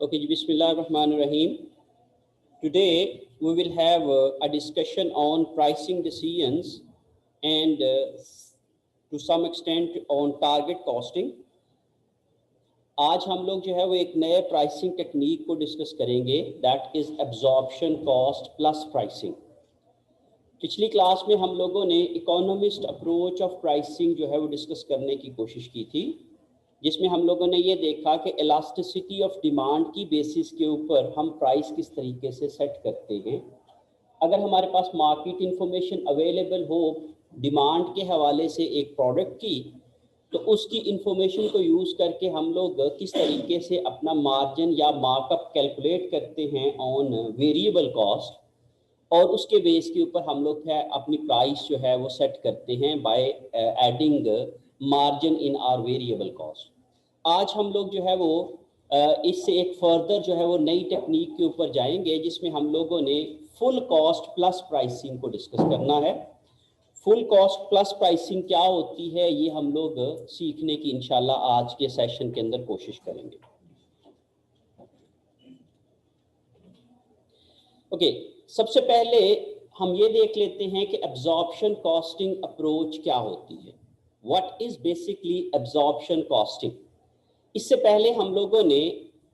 Okay, Bismillahirrahmanirrahim. Today we will have a discussion on pricing decisions and to some extent on target costing. आज हम लोग जो है वो एक नए प्राइसिंग टेक्निक को डिस्कस करेंगे, that is absorption cost plus pricing. पिछली क्लास में हम लोगों ने इकोनॉमिस्ट अप्रोच ऑफ प्राइसिंग जो है वो डिस्कस करने की कोशिश की थी, जिसमें हम लोगों ने ये देखा कि इलास्टिसिटी ऑफ डिमांड की बेसिस के ऊपर हम प्राइस किस तरीके से सेट करते हैं। अगर हमारे पास मार्केट इंफॉर्मेशन अवेलेबल हो डिमांड के हवाले से एक प्रोडक्ट की, तो उसकी इंफॉर्मेशन को यूज़ करके हम लोग किस तरीके से अपना मार्जिन या मार्कअप कैलकुलेट करते हैं ऑन वेरिएबल कॉस्ट, और उसके बेस के ऊपर हम लोग है अपनी प्राइस जो है वो सेट करते हैं by adding margin in are variable cost. आज हम लोग जो है वो इससे एक फर्दर जो है वो नई टेक्निक के ऊपर जाएंगे, जिसमें हम लोगों ने फुल कॉस्ट प्लस प्राइसिंग को डिस्कस करना है। फुल कॉस्ट प्लस प्राइसिंग क्या होती है ये हम लोग सीखने की इंशाल्लाह आज के सेशन के अंदर कोशिश करेंगे। ओके, सबसे पहले हम ये देख लेते हैं कि एब्जॉर्प्शन कॉस्टिंग अप्रोच क्या होती है। What is basically absorption costing. इससे पहले हम लोगों ने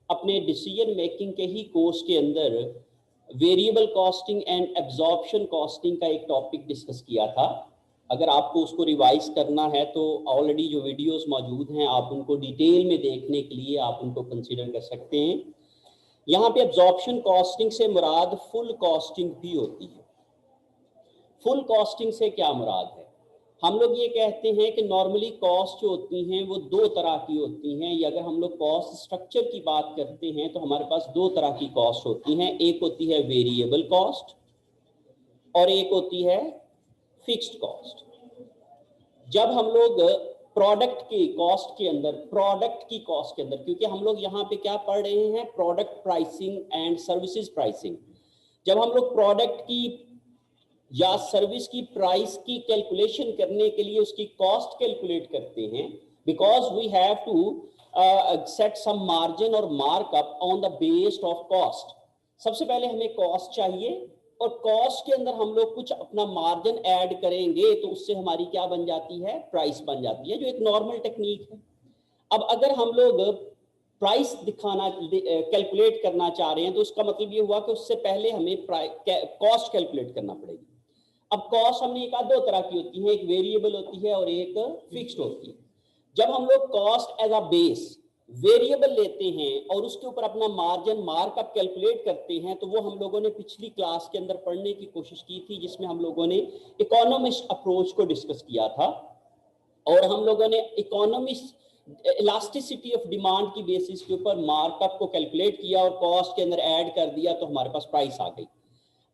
अपने डिसीजन मेकिंग के ही कोर्स के अंदर variable costing and absorption costing का एक टॉपिक डिस्कस किया था। अगर आपको उसको रिवाइज करना है तो ऑलरेडी जो वीडियोस मौजूद हैं आप उनको डिटेल में देखने के लिए आप उनको कंसीडर कर सकते हैं। यहाँ पे एब्जॉर्प्शन कॉस्टिंग से मुराद फुल कॉस्टिंग भी होती है। फुल कॉस्टिंग से क्या मुराद है? हम लोग ये कहते हैं कि नॉर्मली कॉस्ट जो होती हैं वो दो तरह की होती हैं, या अगर हम लोग कॉस्ट स्ट्रक्चर की बात करते हैं तो हमारे पास दो तरह की कॉस्ट होती हैं। एक होती है वेरिएबल कॉस्ट और एक होती है फिक्स्ड कॉस्ट। जब हम लोग प्रोडक्ट की कॉस्ट के अंदर क्योंकि हम लोग यहाँ पे क्या पढ़ रहे हैं, product pricing and services pricing. जब हम लोग प्रोडक्ट की या सर्विस की प्राइस की कैलकुलेशन करने के लिए उसकी कॉस्ट कैलकुलेट करते हैं, because we have to set some margin और markup on the based of cost. सबसे पहले हमें कॉस्ट चाहिए और कॉस्ट के अंदर हम लोग कुछ अपना मार्जिन ऐड करेंगे तो उससे हमारी क्या बन जाती है, प्राइस बन जाती है, जो एक नॉर्मल टेक्निक है। अब अगर हम लोग प्राइस दिखाना कैलकुलेट करना चाह रहे हैं तो उसका मतलब ये हुआ कि उससे पहले हमें कॉस्ट कैलकुलेट करना पड़ेगी। अब कॉस्ट हमने एक दो तरह की होती है, एक वेरिएबल होती है और एक फिक्स्ड होती है। जब हम लोग cost as a base variable लेते हैं और उसके ऊपर अपना मार्जिन मार्कअप कैलकुलेट करते हैं, तो वो हम लोगों ने पिछली क्लास के अंदर पढ़ने की कोशिश की थी, जिसमें हम लोगों ने इकोनॉमिस्ट अप्रोच को डिस्कस किया था और हम लोगों ने इकोनॉमिस्ट इलास्टिसिटी ऑफ डिमांड की बेसिस के ऊपर मार्कअप को कैलकुलेट किया और कॉस्ट के अंदर ऐड कर दिया तो हमारे पास प्राइस आ गई।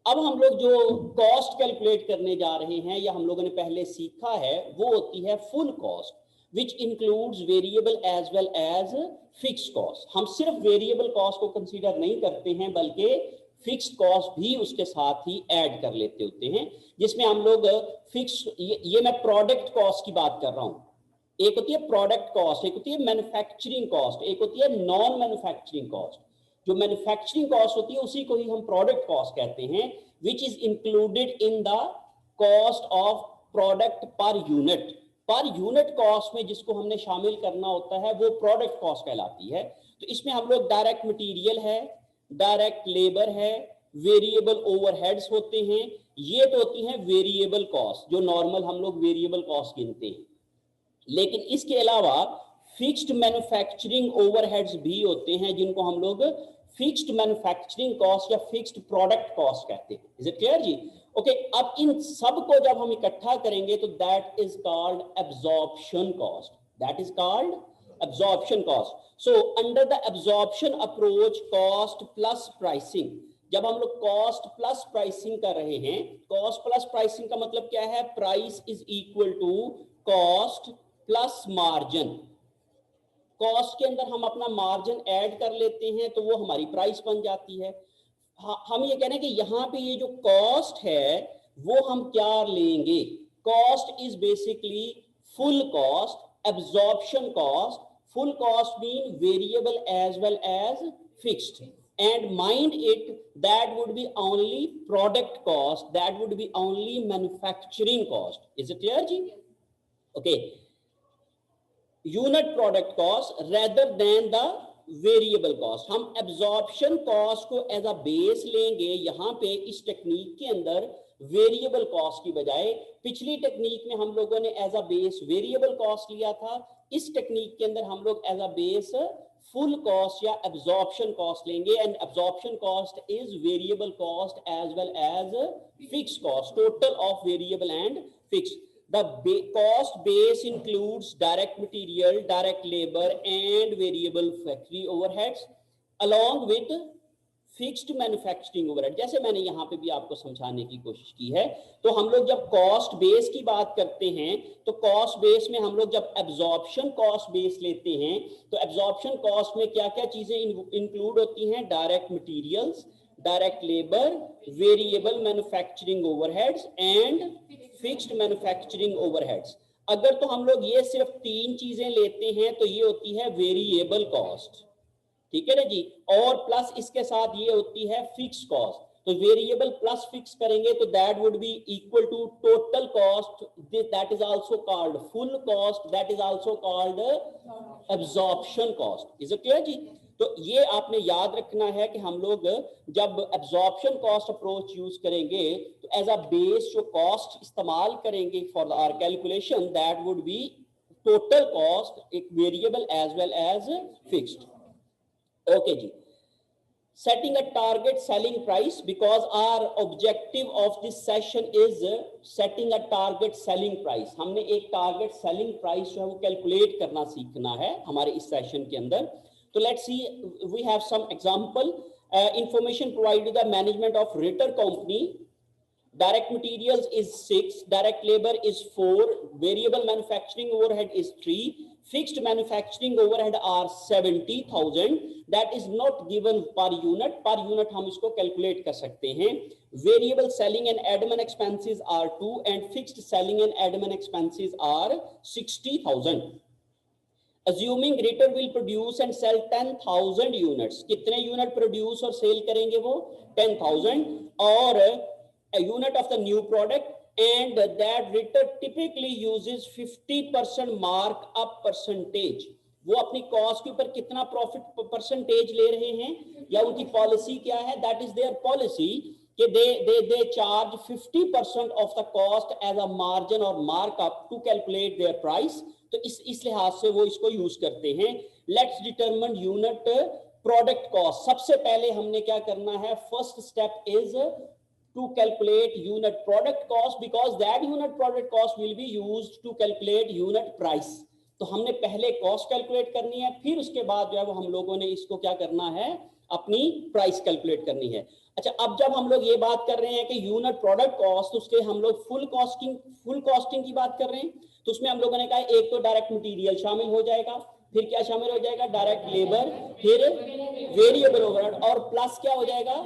अब हम लोग जो कॉस्ट कैलकुलेट करने जा रहे हैं या हम लोगों ने पहले सीखा है वो होती है full cost, which includes variable as well as fixed cost. हम सिर्फ वेरिएबल कॉस्ट को कंसीडर नहीं करते हैं बल्कि फिक्स्ड कॉस्ट भी उसके साथ ही ऐड कर लेते होते हैं, जिसमें हम लोग फिक्स ये मैं प्रोडक्ट कॉस्ट की बात कर रहा हूं। एक होती है प्रोडक्ट कॉस्ट, एक होती है मैन्युफैक्चरिंग कॉस्ट, एक होती है नॉन मैन्युफैक्चरिंग कॉस्ट। जो मैन्युफैक्चरिंग कॉस्ट होती है उसी को ही हम प्रोडक्ट कॉस्ट कहते हैं, which is included in the cost of product per unit. Per unit cost में जिसको हमने शामिल करना होता है वो प्रोडक्ट कॉस्ट कहलाती है। तो इसमें हम लोग डायरेक्ट मटेरियल है, डायरेक्ट लेबर है, वेरिएबल ओवरहेड्स होते हैं, ये तो होती हैं वेरिएबल कॉस्ट जो नॉर्मल हम लोग वेरिएबल कॉस्ट गिनते हैं। लेकिन इसके अलावा फिक्स्ड मैन्युफैक्चरिंग ओवरहेड्स भी होते हैं जिनको हम लोग फिक्स्ड मैन्युफैक्चरिंग कॉस्ट या फिक्स्ड प्रोडक्ट कॉस्ट कहते हैं। इज इट क्लियर जी? ओके, अब इन सब को जब हम इकट्ठा करेंगे तो that is called absorption cost. That is called absorption cost. So under the absorption approach cost plus pricing, जब हम लोग कॉस्ट प्लस प्राइसिंग कर रहे हैं, कॉस्ट प्लस प्राइसिंग का मतलब क्या है, price is equal to cost plus margin. Cost के अंदर हम अपना मार्जिन ऐड कर लेते हैं तो वो हमारी प्राइस बन जाती है। हम ये कह रहे हैं कि यहाँ पे ये जो कॉस्ट है वो हम क्या लेंगे, cost is basically full cost, absorption cost. Full cost mean variable as well as fixed, and mind it, that would be only product cost, that would be only manufacturing cost. Is it clear ji? Okay, unit product cost rather than the variable cost. हम absorption cost को as a base लेंगे यहां पे इस technique के अंदर variable cost की बजाय. पिछली टेक्निक में हम लोगों ने as a base variable cost लिया था, इस टेक्निक के अंदर हम लोग as a base full cost या एब्जॉर्प्शन कॉस्ट लेंगे. And absorption cost is variable cost as well as fixed cost, total of variable and fixed. The cost base includes direct material, direct labor and variable factory overheads along with fixed manufacturing overhead. जैसे मैंने यहाँ पे भी आपको समझाने की कोशिश की है. तो हम लोग जब कॉस्ट बेस की बात करते हैं तो कॉस्ट बेस में हम लोग जब एब्जॉर्प्शन कॉस्ट बेस लेते हैं तो एब्जॉर्प्शन कॉस्ट में क्या क्या चीजें इंक्लूड होती हैं? Direct materials, direct labour, variable manufacturing overheads and fixed manufacturing overheads. अगर तो हम लोग ये सिर्फ तीन चीजें लेते हैं तो ये होती है वेरिएबल कॉस्ट, ठीक है ना जी, और प्लस इसके साथ ये होती है फिक्स्ड कॉस्ट. तो वेरिएबल प्लस फिक्स करेंगे तो that would be equal to total cost, that is also called full cost, that is also called absorption cost. Is it clear जी? तो ये आपने याद रखना है कि हम लोग जब एब्जॉर्प्शन कॉस्ट अप्रोच यूज करेंगे तो एज अ बेस जो कॉस्ट इस्तेमाल करेंगे for our calculation that would be total cost, एक variable as well as fixed. Okay जी. Setting a target selling price, because our objective of this session is setting a target selling price. हमने एक target selling price जो है वो calculate करना सीखना है हमारे इस सेशन के अंदर. So let's see, we have some example. Information provided to the management of Ritter company. Direct materials is 6, direct labor is 4, variable manufacturing overhead is 3, fixed manufacturing overhead are 70,000. That is not given per unit. Per unit हम इसको calculate कर सकते हैं. Variable selling and admin expenses are 2 and fixed selling and admin expenses are 60,000. Assuming Ritter will produce and sell 10,000 units. कितने unit produce और cell करेंगे वो? 10,000. और a unit of the new product, and that Ritter typically uses 50% markup percentage. वो अपनी cost के ऊपर कितना प्रॉफिट परसेंटेज ले रहे हैं या उनकी पॉलिसी क्या है? दैट इज देयर पॉलिसी कि they charge 50% of the cost as a margin or markup to calculate their price. तो इस लिहाज से वो इसको यूज करते हैं. Let's determine unit product cost. सबसे पहले हमने क्या करना है? First step is to calculate unit product cost, because that unit product cost will be used to calculate unit price. तो हमने पहले कॉस्ट कैलकुलेट करनी है, फिर उसके बाद जो है वो हम लोगों ने इसको क्या करना है? अपनी प्राइस कैलकुलेट करनी है. अच्छा, अब जब हम लोग ये बात कर रहे हैं कि यूनिट प्रोडक्ट कॉस्ट, उसके हम लोग फुल कॉस्टिंग की बात कर रहे हैं. तो उसमें हम लोगों ने कहा एक तो डायरेक्ट मटेरियल शामिल हो जाएगा, फिर क्या शामिल हो जाएगा? डायरेक्ट लेबर, फिर वेरिएबल ओवरहेड, और प्लस क्या हो जाएगा?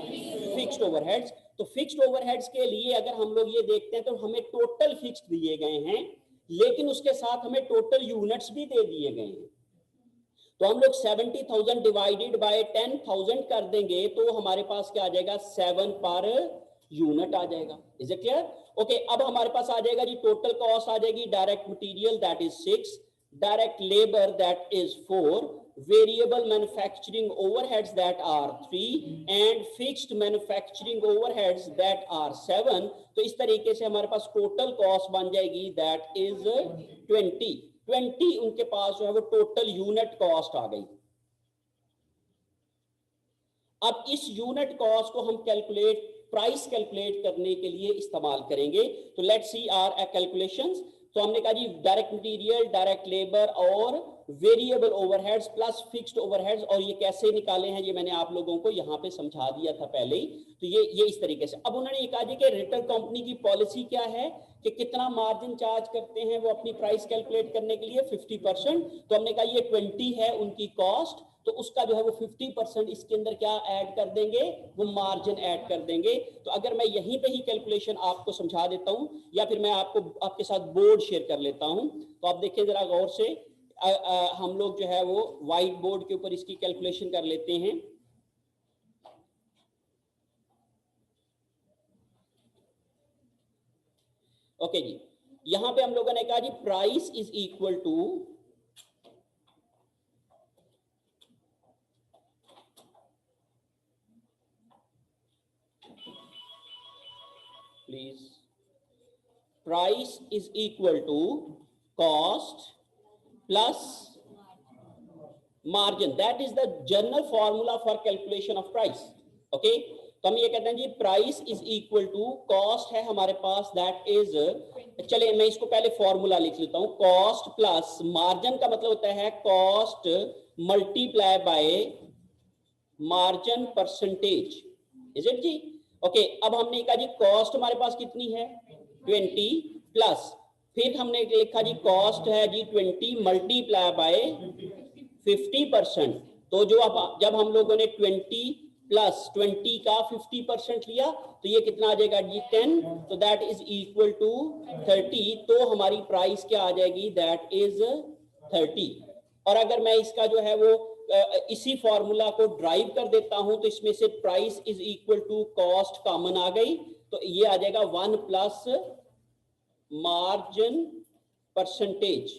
Fixed overheads. तो फिक्स्ड ओवरहेड्स के लिए अगर हम लोग ये देखते हैं तो हमें टोटल फिक्स्ड दिए गए हैं, लेकिन उसके साथ हमें टोटल यूनिट्स भी दे दिए गए हैं. तो हम लोग 70,000 डिवाइडेड बाय 10,000 कर देंगे तो हमारे पास क्या आ जाएगा? 7 पर यूनिट आ जाएगा. Is it clear? ओके, अब हमारे पास आ जाएगा जी टोटल कॉस्ट आ जाएगी. Direct material that is 6, direct labor that is 4, variable manufacturing overheads that are 3 and fixed manufacturing overheads that are 7. तो इस तरीके से हमारे पास टोटल कॉस्ट बन जाएगी that is 20. उनके पास जो है वो टोटल यूनिट कॉस्ट आ गई. अब इस यूनिट कॉस्ट को हम प्राइस कैलकुलेट करने के लिए इस्तेमाल करेंगे. तो लेट्स सी आवर कैलकुलेशंस. तो हमने कहा जी डायरेक्ट मटेरियल, डायरेक्ट लेबर और variable overheads plus fixed overheads, और ये कैसे निकाले हैं ये मैंने आप लोगों को यहाँ पे समझा दिया था पहले ही. तो ये इस तरीके से. अब उन्होंने ये कहा जी कि रिटर कंपनी की पॉलिसी क्या है कि कितना मार्जिन चार्ज करते हैं वो अपनी प्राइस कैलकुलेट करने के लिए? 50%. तो हमने कहा ये 20 है उनकी कॉस्ट, तो उसका जो है वो 50% इसके अंदर क्या ऐड कर देंगे? वो मार्जिन ऐड कर देंगे. तो अगर मैं यहीं पे ही कैलकुलेशन आपको समझा देता हूं या फिर मैं आपके साथ बोर्ड शेयर कर लेता हूं, तो आप देखिए जरा गौर से. हम लोग जो है वो व्हाइट बोर्ड के ऊपर इसकी कैलकुलेशन कर लेते हैं. ओके जी, यहां पे हम लोगों ने कहा जी price is equal to please price is equal to cost plus margin, that is the general formula for calculation of price. Okay, तो हम ये कहते हैं जी price is equal to cost है हमारे पास, दैट इज, चले मैं इसको पहले फॉर्मूला लिख लेता हूं, कॉस्ट प्लस मार्जिन का मतलब होता है cost multiply by margin percentage, is it जी। ओके, अब हमने कहा जी कॉस्ट हमारे पास कितनी है 20 प्लस, फिर हमने लिखा जी कॉस्ट है जी 20 मल्टीप्लाई बाय 50%। तो जो अब जब हम लोगों ने 20 प्लस 20 का 50% लिया तो ये कितना आ जाएगा जी 10, तो दैट इज इक्वल टू 30। तो हमारी प्राइस क्या आ जाएगी, दैट इज 30। और अगर मैं इसका जो है वो इसी फॉर्मूला को ड्राइव कर देता हूं तो इसमें से price is equal to cost common आ गई, तो ये आ जाएगा 1 प्लस मार्जिन परसेंटेज।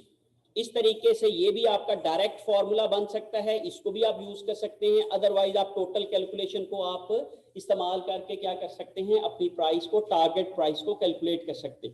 इस तरीके से ये भी आपका डायरेक्ट फॉर्मूला बन सकता है, इसको भी आप यूज कर सकते हैं। अदरवाइज आप टोटल कैलकुलेशन को आप इस्तेमाल करके क्या कर सकते हैं, अपनी प्राइस को, टारगेट प्राइस को कैलकुलेट कर सकते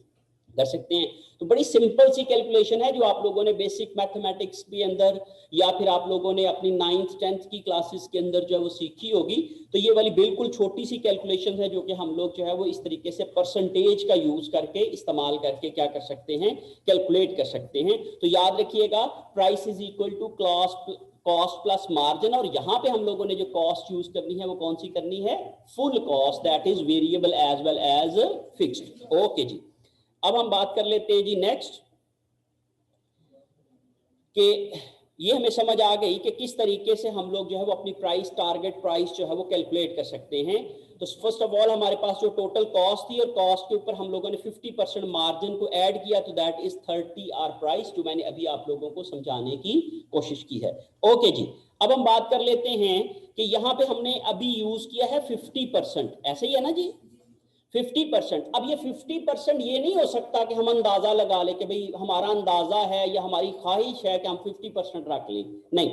हैं। तो बड़ी सिंपल सी कैलकुलेशन है जो आप लोगों ने बेसिक मैथमेटिक्स के अंदर या फिर आप लोगों ने अपनी 9th 10th की क्लासेस के अंदर जो है वो सीखी होगी। तो ये वाली बिल्कुल छोटी सी कैलकुलेशन है जो कि हम लोग जो है वो इस तरीके से परसेंटेज का यूज करके, इस्तेमाल करके क्या कर सकते हैं, कैलकुलेट कर सकते हैं। तो याद रखिएगा price is equal to cost plus margin, और यहां पे हम लोगों ने जो कॉस्ट यूज करनी है वो कौन सी करनी है, full cost, that is variable as well as fixed. Okay जी, अब हम बात कर लेते हैं जी नेक्स्ट, कि ये हमें समझ आ गई कि किस तरीके से हम लोग जो है वो अपनी प्राइस, टारगेट प्राइस जो है वो कैलकुलेट कर सकते हैं। तो फर्स्ट ऑफ ऑल हमारे पास जो टोटल कॉस्ट थी और कॉस्ट के ऊपर हम लोगों ने 50% मार्जिन को ऐड किया, तो दैट इज 30 आर प्राइस, जो मैंने अभी आप लोगों को समझाने की कोशिश की है। ओके जी, अब हम बात कर लेते हैं कि यहाँ पे हमने अभी यूज किया है 50%, ऐसे ही है ना जी 50%। अब ये 50% ये नहीं हो सकता कि हम अंदाजा लगा ले कि भाई हमारा अंदाजा है या हमारी ख्वाहिश है कि हम 50% रख लें, नहीं,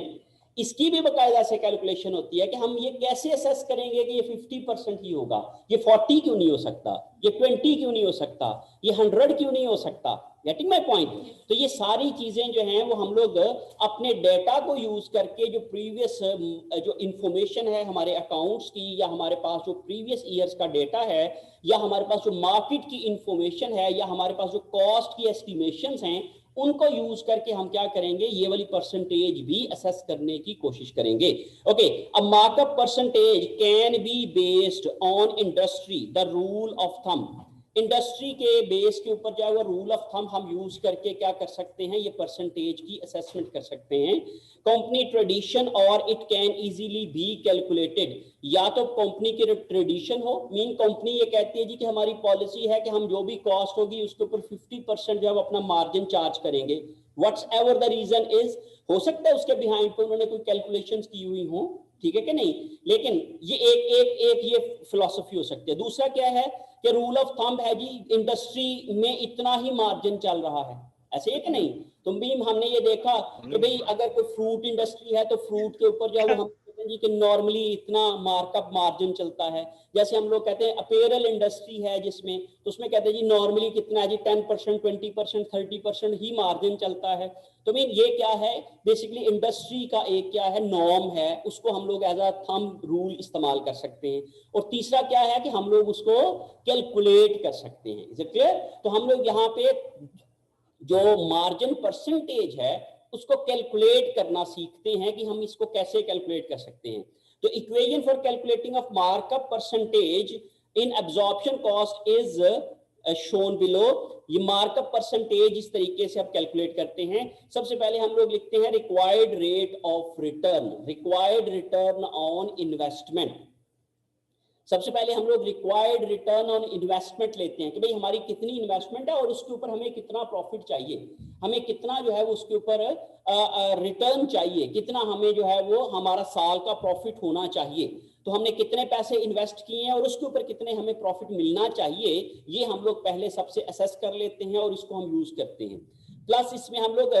इसकी भी बाकायदा से कैलकुलेशन होती है कि हम ये कैसे असेस करेंगे कि ये 50% ही होगा, ये 40 क्यों नहीं हो सकता, ये 20 क्यों नहीं हो सकता, ये 100 क्यों नहीं हो सकता। Getting my point. तो ये सारी चीजें जो हैं वो हम लोग अपने डेटा को यूज करके, जो प्रीवियस जो इंफॉर्मेशन है हमारे अकाउंट्स की, या हमारे पास जो प्रीवियस ईयर्स का डेटा है, या हमारे पास जो मार्केट की इंफॉर्मेशन है, या हमारे पास जो कॉस्ट की एस्टिमेशंस हैं, उनको यूज करके हम क्या करेंगे, ये वाली परसेंटेज भी असेस करने की कोशिश करेंगे। ओके, अब markup percentage can be based on industry, the rule of thumb. Industry के बेस के ऊपर जो है वो रूल ऑफ थंब हम यूज करके क्या कर सकते हैं, ये परसेंटेज की असेसमेंट कर सकते हैं। कंपनी ट्रेडिशन और it can easily be calculated, या तो कंपनी की ट्रेडिशन हो, मीन कंपनी ये कहती है जी कि हमारी पॉलिसी है कि हम जो भी कॉस्ट होगी उसके ऊपर 50% जो है अपना मार्जिन चार्ज करेंगे, what's ever the reason is. हो सकता है उसके बिहाइंड पे उन्होंने कोई कैलकुलेशंस की हुई हो, ठीक है कि नहीं, लेकिन ये एक ये फिलॉसफी हो सकती है। दूसरा क्या है कि रूल ऑफ थंब है जी इंडस्ट्री में इतना ही मार्जिन चल रहा है, ऐसे है कि नहीं। तुम भी हमने ये देखा कि भाई अगर कोई फ्रूट इंडस्ट्री है तो फ्रूट के ऊपर जो है वो हम कहते हैं जी कि नॉर्मली इतना मार्कअप मार्जिन चलता है। जैसे हम लोग कहते हैं अपेरल इंडस्ट्री है जिसमें, तो उसमें कहते हैं जी नॉर्मली कितना है जी 10%, 20%, 30% ही मार्जिन चलता है। तो मीन ये क्या है, बेसिकली इंडस्ट्री का एक क्या है नॉर्म है, उसको हम लोग एज अ थंब रूल इस्तेमाल कर सकते हैं। और तीसरा क्या है कि हम लोग उसको कैलकुलेट कर सकते हैं। Is it clear. तो हम लोग यहाँ पे जो मार्जिन परसेंटेज है उसको कैलकुलेट करना सीखते हैं कि हम इसको कैसे कैलकुलेट कर सकते हैं। तो equation for calculating of markup percentage in absorption cost is shown below. ये मार्कअप परसेंटेज इस तरीके से आप कैलकुलेट करते हैं। सबसे पहले हम लोग लिखते हैं required rate of return, required return on investment. सबसे पहले हम लोग रिक्वायर्ड रिटर्न ऑन इन्वेस्टमेंट लेते हैं कि भाई हमारी कितनी इन्वेस्टमेंट है और उसके ऊपर हमें कितना प्रॉफिट चाहिए। हमें कितना जो है वो उसके ऊपर रिटर्न चाहिए, कितना हमें जो है वो हमारा साल का प्रॉफिट होना चाहिए, तो हमने कितने पैसे इन्वेस्ट किए हैं और उसके ऊपर कितने हमें प्रॉफिट मिलना चाहिए, ये हम लोग पहले सबसे असेस कर लेते हैं और इसको हम यूज करते हैं। प्लस इसमें हम लोग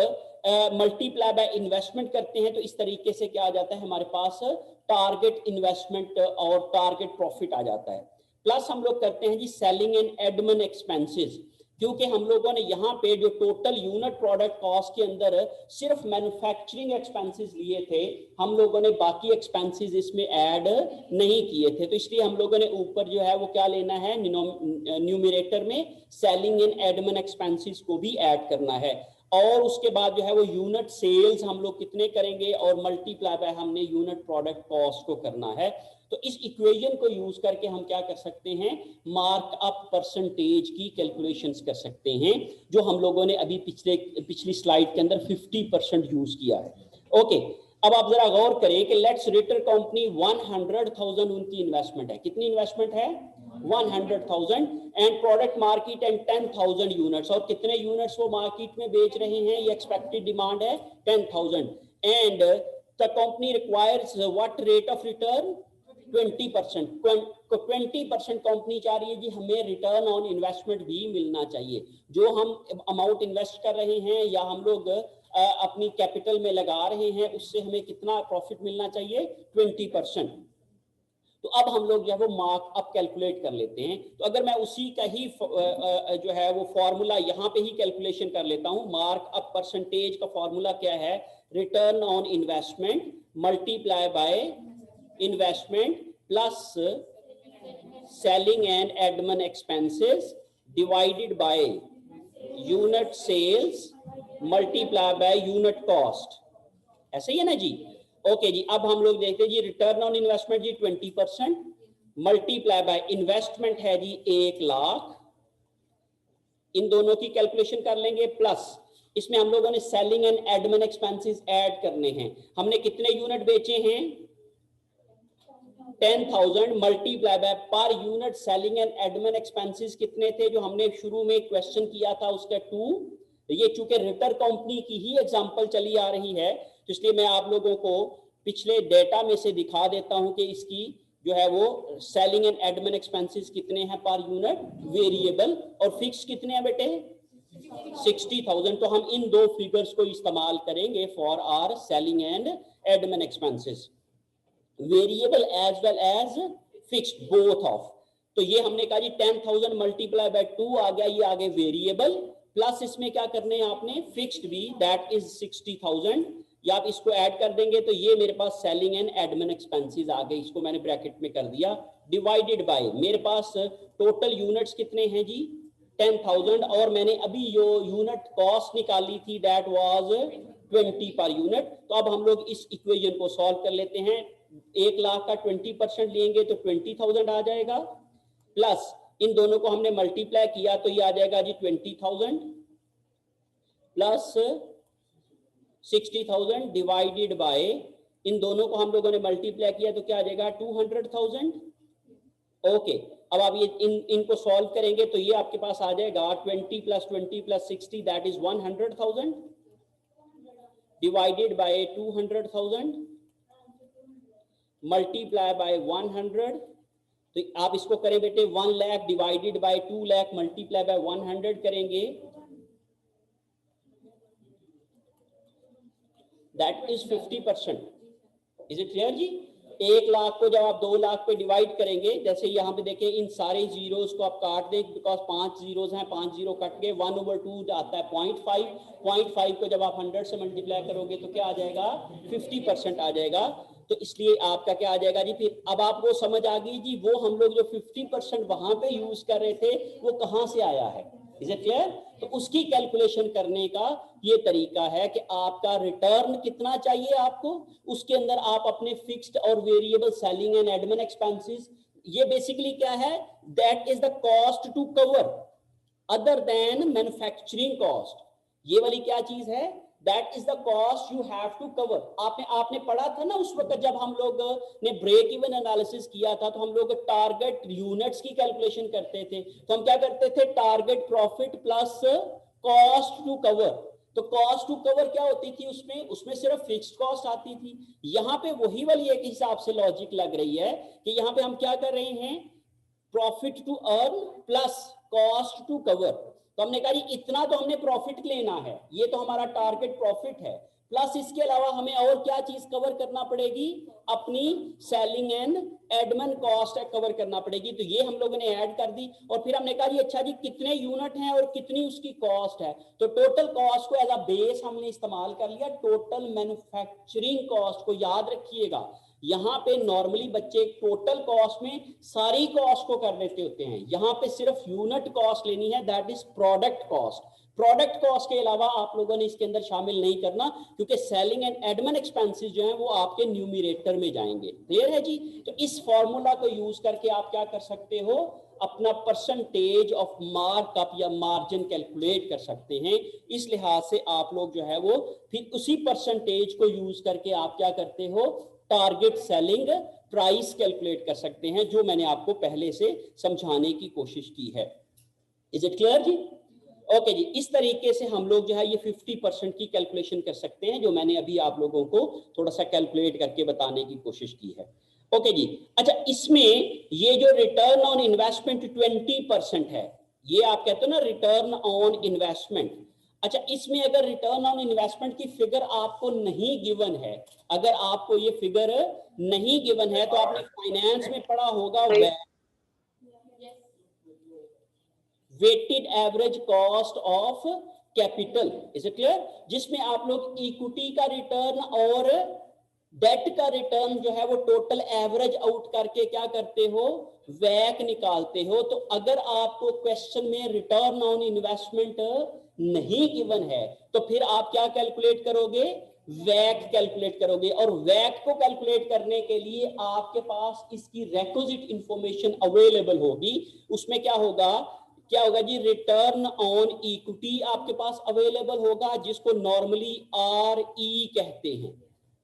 मल्टीप्लाई बाय इन्वेस्टमेंट करते हैं, तो इस तरीके से क्या आ जाता है हमारे पास टारगेट इन्वेस्टमेंट और टारगेट प्रॉफिट आ जाता है। प्लस हम लोग करते हैं जी सेलिंग एंड एडमिन एक्सपेंसेस, क्योंकि हम लोगों ने यहाँ पे जो टोटल यूनिट प्रोडक्ट कॉस्ट के अंदर सिर्फ मैन्युफैक्चरिंग एक्सपेंसेस लिए थे, हम लोगों ने बाकी एक्सपेंसेस इसमें ऐड नहीं किए थे, तो इसलिए हम लोगों ने ऊपर जो है वो क्या लेना है, न्यूमरेटर में सेलिंग एंड एडमिन एक्सपेंसेस को भी ऐड करना है, और उसके बाद जो है वो यूनिट सेल्स हम लोग कितने करेंगे और मल्टीप्लाई बाय हमने यूनिट प्रोडक्ट कॉस्ट को करना है। तो इस इक्वेशन को यूज करके हम क्या कर सकते हैं, मार्कअप परसेंटेज की कैलकुलेशंस कर सकते हैं, जो हम लोगों ने अभी पिछली स्लाइड के अंदर 50% यूज किया है। ओके, अब आप जरा गौर करें कि लेट्स रिटर कंपनी 100,000 उनकी इन्वेस्टमेंट है, कितनी इन्वेस्टमेंट है 100,000 and product market and 10,000 units, और कितने यूनिट्स वो मार्केट में बेच रहे हैं, ये एक्सपेक्टेड डिमांड है 10,000 and the company requires what rate of return 20%। 20% company चाह रही है जी हमें रिटर्न ऑन इन्वेस्टमेंट भी मिलना चाहिए, जो हम अमाउंट इन्वेस्ट कर रहे हैं या हम लोग अपनी कैपिटल में लगा रहे हैं उससे हमें कितना प्रॉफिट मिलना चाहिए 20%। तो अब हम लोग जो है वो मार्कअप कैलकुलेट कर लेते हैं, तो अगर मैं उसी का ही जो है वो फॉर्मूला यहाँ पे ही कैलकुलेशन कर लेता हूँ, मार्कअप परसेंटेज का फॉर्मूला क्या है, return on investment multiply by investment plus selling and admin expenses divided by unit sales multiply by unit cost, ऐसे ही है ना जी। ओके जी, अब हम लोग देखते हैं जी रिटर्न ऑन इन्वेस्टमेंट जी 20% मल्टीप्लाई बाय इन्वेस्टमेंट है जी 1 लाख, इन दोनों की कैलकुलेशन कर लेंगे, प्लस इसमें हम लोगों ने selling and admin expenses add करने हैं, हमने कितने यूनिट बेचे हैं 10,000 multiply by per unit selling and admin expenses कितने थे, जो हमने शुरू में क्वेश्चन किया था उसका 2। ये चूंकि रिटर कंपनी की ही एग्जांपल चली आ रही है, तो इसलिए मैं आप लोगों को पिछले डेटा में से दिखा देता हूं कि इसकी जो है वो सेलिंग एंड एडमिन एक्सपेंसेस कितने हैं पर यूनिट, वेरिएबल और फिक्स कितने हैं बेटे 60,000। तो हम इन दो फिगर्स को इस्तेमाल करेंगे for our selling and admin expenses, variable as well as fixed both of. तो ये हमने कहा जी 10,000 मल्टीप्लाई बाय 2 आ गया, ये आगे वेरिएबल, प्लस इसमें क्या करने हैं आपने फिक्स्ड भी, दैट इज 60,000, या आप इसको ऐड कर देंगे तो ये मेरे पास सेलिंग एंड एडमिन एक्सपेंसेस आ गए, इसको मैंने ब्रैकेट में कर दिया, डिवाइडेड बाय मेरे पास टोटल यूनिट्स कितने हैं जी 10,000, और मैंने अभी जो यूनिट कॉस्ट निकाली थी दैट वाज 20 पर यूनिट। तो अब हम लोग इस इक्वेशन को सॉल्व कर लेते हैं, 1 लाख का 20% लेंगे तो 20,000 आ जाएगा, प्लस इन दोनों को हमने मल्टीप्लाई किया तो ये आ जाएगा जी 20,000 प्लस 60,000 डिवाइडेड बाय, इन दोनों को हम लोगों ने मल्टीप्लाई किया तो क्या आ जाएगा 200,000। ओके, अब आप ये इनको सॉल्व करेंगे तो ये आपके पास आ जाएगा 20 प्लस 20 प्लस 60 that is 100,000 divided by 200,000 multiply by 100। तो आप इसको करें बेटे 1 lakh divided by 2 lakh multiply by 100 करेंगे, that is 50%। Is it clear जी? 1 लाख को जब आप 2 लाख पे डिवाइड करेंगे, जैसे यहाँ पे देखें इन सारे जीरोस को आप काट दें, बिकॉज 5 जीरोस हैं, 5 जीरो कट गए, 1/2 आता है 0.5, 0.5 को जब आप 100 से मल्टीप्लाई करोगे तो क्या आ जाएगा 50% आ जाएगा। तो इसलिए आपका क्या आ जाएगा जी, फिर अब आपको समझ आ गई जी वो हम लोग जो 50% वहां पे यूज कर रहे थे वो कहां से आया है। Is it clear? तो उसकी कैलकुलेशन करने का ये तरीका है कि आपका रिटर्न कितना चाहिए आपको, उसके अंदर आप अपने फिक्स्ड और variable selling and admin expenses, ये बेसिकली क्या है, that is the cost to cover other than manufacturing cost. ये वाली क्या चीज है, that is the cost you have to cover. आपने पढ़ा था ना उस वक्त जब हम लोग ने ब्रेक इवन एनालिसिस किया था, तो हम लोग टारगेट यूनिट्स की कैलकुलेशन करते थे, तो हम क्या करते थे target profit plus cost to cover. तो कॉस्ट टू कवर क्या होती थी उसमें सिर्फ फिक्स्ड कॉस्ट आती थी। यहाँ पे वही वाली एक हिसाब से लॉजिक लग रही है कि यहाँ पे हम क्या कर रहे हैं, profit to earn plus cost to cover. तो हमने कहा इतना तो हमने प्रॉफिट लेना है, ये तो हमारा टारगेट प्रॉफिट है, प्लस इसके अलावा हमें और क्या चीज कवर करना पड़ेगी, अपनी selling and admin cost cover करना पड़ेगी। तो ये हम लोगों ने ऐड कर दी और फिर हमने कहा अच्छा जी कितने यूनिट हैं और कितनी उसकी कॉस्ट है। तो टोटल कॉस्ट को एज अ बेस हमने इस्तेमाल कर लिया, टोटल मैन्युफैक्चरिंग कॉस्ट को याद रखिएगा। यहाँ पे नॉर्मली बच्चे टोटल कॉस्ट में सारी कॉस्ट को कर देते होते हैं, यहाँ पे सिर्फ यूनिट कॉस्ट लेनी है, that is product cost. Product cost के अलावा आप लोगों ने इसके अंदर शामिल नहीं करना, क्योंकि सेलिंग एंड एडमिन एक्सपेंसेस जो हैं वो आपके न्यूमरेटर में जाएंगे। क्लियर है जी? तो इस फॉर्मूला को यूज करके आप क्या कर सकते हो, अपना परसेंटेज ऑफ मार्कअप या मार्जिन कैलकुलेट कर सकते हैं। इस लिहाज से आप लोग जो है वो फिर उसी परसेंटेज को यूज करके आप क्या करते हो, टारगेट सेलिंग प्राइस कैलकुलेट कर सकते हैं, जो मैंने आपको पहले से समझाने की कोशिश की है। इज इट क्लियर जी? ओके जी, इस तरीके से हम लोग जो है ये 50% की कैलकुलेशन कर सकते हैं, जो मैंने अभी आप लोगों को थोड़ा सा कैलकुलेट करके बताने की कोशिश की है। ओके जी, अच्छा इसमें ये जो रिटर्न ऑन इन्वेस्टमेंट 20% है, ये आप कहते हो ना रिटर्न ऑन इन्वेस्टमेंट। अच्छा इसमें अगर रिटर्न ऑन इन्वेस्टमेंट की फिगर आपको नहीं गिवन है, अगर आपको ये फिगर नहीं गिवन है, तो आपने फाइनेंस में पढ़ा होगा weighted average cost of capital. Is it clear? जिसमें आप लोग इक्विटी का रिटर्न और डेट का रिटर्न जो है वो टोटल एवरेज आउट करके क्या करते हो, वैक निकालते हो। तो अगर आपको क्वेश्चन में रिटर्न ऑन इन्वेस्टमेंट नहीं गिवन है, तो फिर आप क्या कैलकुलेट करोगे, वैक कैलकुलेट करोगे। और वैक को कैलकुलेट करने के लिए आपके पास इसकी रिक्विजिट इंफॉर्मेशन अवेलेबल होगी। उसमें क्या होगा जी, रिटर्न ऑन इक्विटी आपके पास अवेलेबल होगा, जिसको नॉर्मली RE कहते हैं,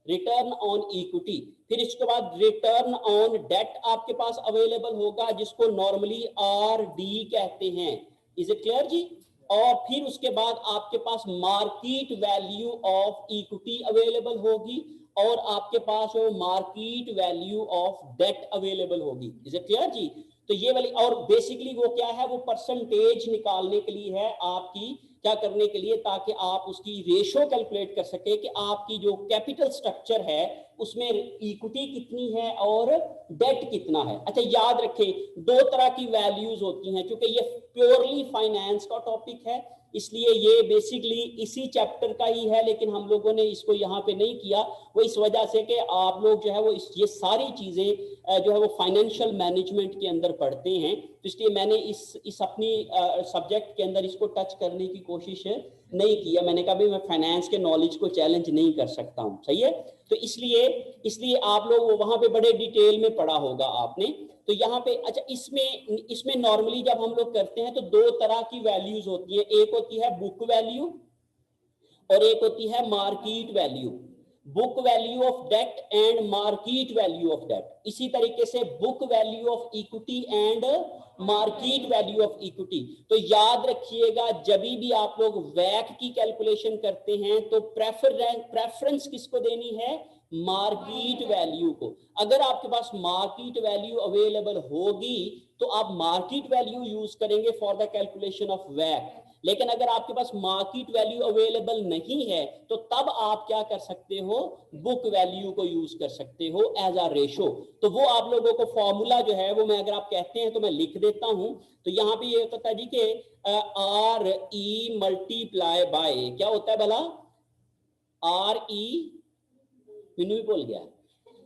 रिटर्न ऑन इक्विटी। फिर इसके बाद रिटर्न ऑन डेट आपके पास अवेलेबल होगा, जिसको नॉर्मली RD कहते हैं। इज इट क्लियर जी? और फिर उसके बाद आपके पास market value of equity available होगी, और आपके पास वो market value of debt available होगी। इज इट क्लियर जी? तो ये वाली, और बेसिकली वो क्या है, वो परसेंटेज निकालने के लिए है, आपकी क्या करने के लिए, ताकि आप उसकी रेशो कैलकुलेट कर सके कि आपकी जो कैपिटल स्ट्रक्चर है उसमें इक्विटी कितनी है और डेट कितना है। अच्छा याद रखें, दो तरह की वैल्यूज होती हैं, क्योंकि ये प्योरली फाइनेंस का टॉपिक है, इसलिए ये बेसिकली इसी चैप्टर का ही है, लेकिन हम लोगों ने इसको यहाँ पे नहीं किया। वो इस वजह से कि आप लोग जो है वो ये सारी चीजें जो है वो फाइनेंशियल मैनेजमेंट के अंदर पढ़ते हैं, तो इसलिए मैंने इस अपनी सब्जेक्ट के अंदर इसको टच करने की कोशिश नहीं किया। मैंने कहा भाई मैं फाइनेंस के नॉलेज को चैलेंज नहीं कर सकता हूँ, सही है? तो इसलिए आप लोग वहां पे बड़े डिटेल में पढ़ा होगा आपने। तो यहाँ पे अच्छा इसमें नॉर्मली जब हम लोग करते हैं तो दो तरह की वैल्यूज होती है, एक होती है बुक वैल्यू और एक होती है market value. Book value of debt and market value of debt. इसी तरीके से book value of equity and market value of equity. तो याद रखिएगा, जब भी आप लोग वैक की कैलकुलेशन करते हैं तो प्रेफरेंस किसको देनी है, मार्केट वैल्यू को। अगर आपके पास मार्केट वैल्यू अवेलेबल होगी तो आप मार्केट वैल्यू यूज करेंगे फॉर द कैलकुलेशन ऑफ वैक। लेकिन अगर आपके पास मार्केट वैल्यू अवेलेबल नहीं है तो तब आप क्या कर सकते हो, बुक वैल्यू को यूज कर सकते हो एज अ रेशो। तो वो आप लोगों को फॉर्मूला जो है वो मैं अगर आप कहते हैं तो मैं लिख देता हूं। तो यहाँ पे ये होता है जी कि RE मल्टीप्लाई बाय क्या होता है भला, RE मैंने भी बोल गया।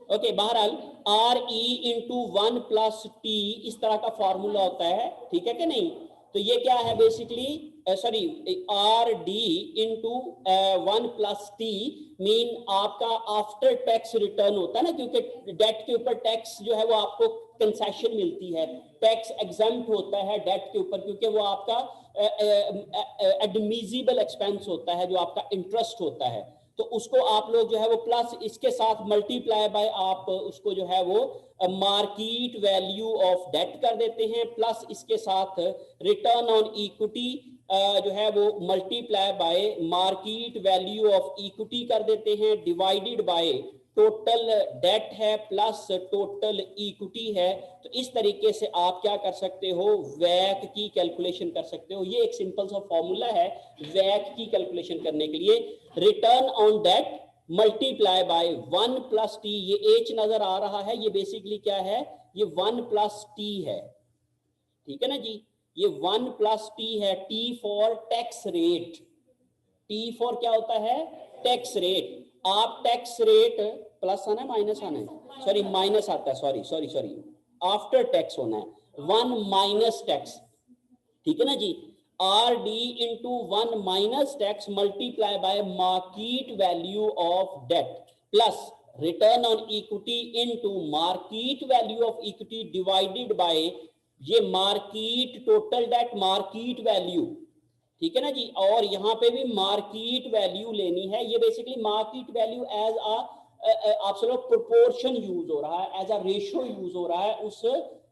ओके, बहरहाल RE इंटू 1 प्लस T इस तरह का फॉर्मूला होता है, ठीक है कि नहीं? तो ये क्या है basically, sorry RD into 1 plus T mean आपका आफ्टर टैक्स रिटर्न होता है ना, क्योंकि डेट के ऊपर टैक्स जो है वो आपको कंसेशन मिलती है, टैक्स एग्जम्प्ट होता है डेट के ऊपर, क्योंकि वो आपका एडमिजिबल एक्सपेंस होता है, जो आपका इंटरेस्ट होता है। तो उसको आप लोग जो है वो प्लस इसके साथ मल्टीप्लाई बाय आप उसको जो है वो मार्केट वैल्यू ऑफ डेट कर देते हैं, प्लस इसके साथ रिटर्न ऑन इक्विटी जो है वो multiply by market value of equity कर देते हैं, डिवाइडेड बाय टोटल डेट है प्लस टोटल इक्विटी है। तो इस तरीके से आप क्या कर सकते हो, वैक की कैलकुलेशन कर सकते हो। ये एक सिंपल सा फॉर्मूला है वैक की कैलकुलेशन करने के लिए। Return on debt multiply by 1 plus T, ये एच नजर आ रहा है, ये बेसिकली क्या है, ये 1 प्लस टी है, ठीक है ना जी। ये 1 प्लस टी है, T for tax rate, T for क्या होता है, टैक्स रेट। आप टैक्स रेट प्लस आना है माइनस आना है, सॉरी माइनस आता है, सॉरी आफ्टर टैक्स होना है, 1 माइनस टैक्स, ठीक है ना जी। R D into 1 minus tax multiply by market value of debt plus return on equity into market value of equity divided by ये market total debt market value, ठीक है ना जी। और यहां पे भी मार्केट वैल्यू लेनी है। ये बेसिकली मार्केट वैल्यू एज आप सब लोग प्रोपोर्शन यूज हो रहा है, एज अ रेशियो यूज हो रहा है उस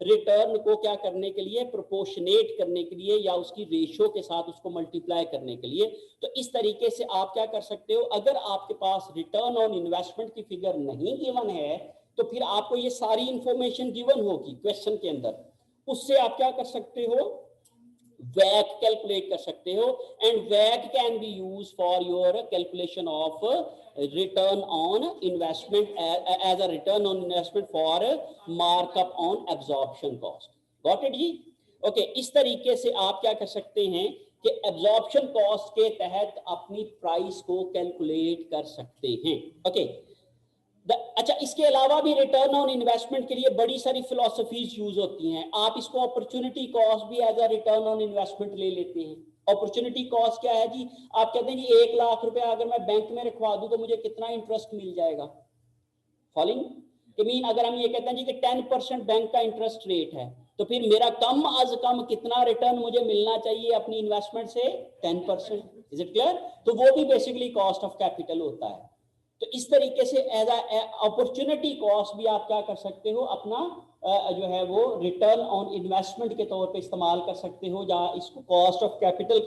रिटर्न को क्या करने के लिए, प्रोपोर्शनेट करने के लिए या उसकी रेशियो के साथ उसको मल्टीप्लाई करने के लिए। तो इस तरीके से आप क्या कर सकते हो, अगर आपके पास रिटर्न ऑन इन्वेस्टमेंट की फिगर नहीं गिवन है तो फिर आपको ये सारी इंफॉर्मेशन गिवन होगी क्वेश्चन के अंदर, उससे आप क्या कर सकते हो, वैक कैलकुलेट कर सकते हो। एंड वैक can be use for your calculation of return on investment as a return on investment for markup on absorption cost. Got it जी। ओके, इस तरीके से आप क्या कर सकते हैं कि एब्जॉर्प्शन कॉस्ट के तहत अपनी प्राइस को कैलकुलेट कर सकते हैं। ओके, अच्छा, इसके अलावा भी रिटर्न ऑन इन्वेस्टमेंट के लिए बड़ी सारी फिलॉसफीज यूज होती हैं। आप इसको अपॉर्चुनिटी कॉस्ट भी as a return on investment ले लेते हैं। अपॉर्चुनिटी कॉस्ट क्या है जी, आप कहते हैं जी 1 लाख रुपए अगर मैं बैंक में रखवा दूं तो मुझे कितना इंटरेस्ट मिल जाएगा, फॉलोइंग के मीन अगर हम ये कहते हैं जी कि 10% बैंक का इंटरेस्ट रेट है तो फिर मेरा कम अज कम कितना रिटर्न मुझे मिलना चाहिए अपनी इन्वेस्टमेंट से, 10%। Is it clear? तो वो भी बेसिकली कॉस्ट ऑफ कैपिटल होता है। तो इस तरीके से एज अपॉर्चुनिटी कॉस्ट भी आप क्या कर सकते हो, अपना जो है वो रिटर्न ऑन इन्वेस्टमेंट के तौर पे इस्तेमाल कर सकते हो, या इसको कॉस्ट ऑफ कैपिटल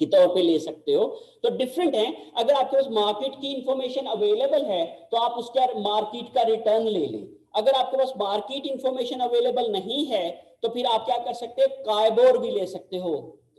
के तौर पे ले सकते हो। तो डिफरेंट है। अगर आपके पास मार्केट की इंफॉर्मेशन अवेलेबल है तो आप उसका मार्केट का रिटर्न ले लें। अगर आपके पास मार्केट इंफॉर्मेशन अवेलेबल नहीं है तो फिर आप क्या कर सकते हो, काइबोर भी ले सकते हो।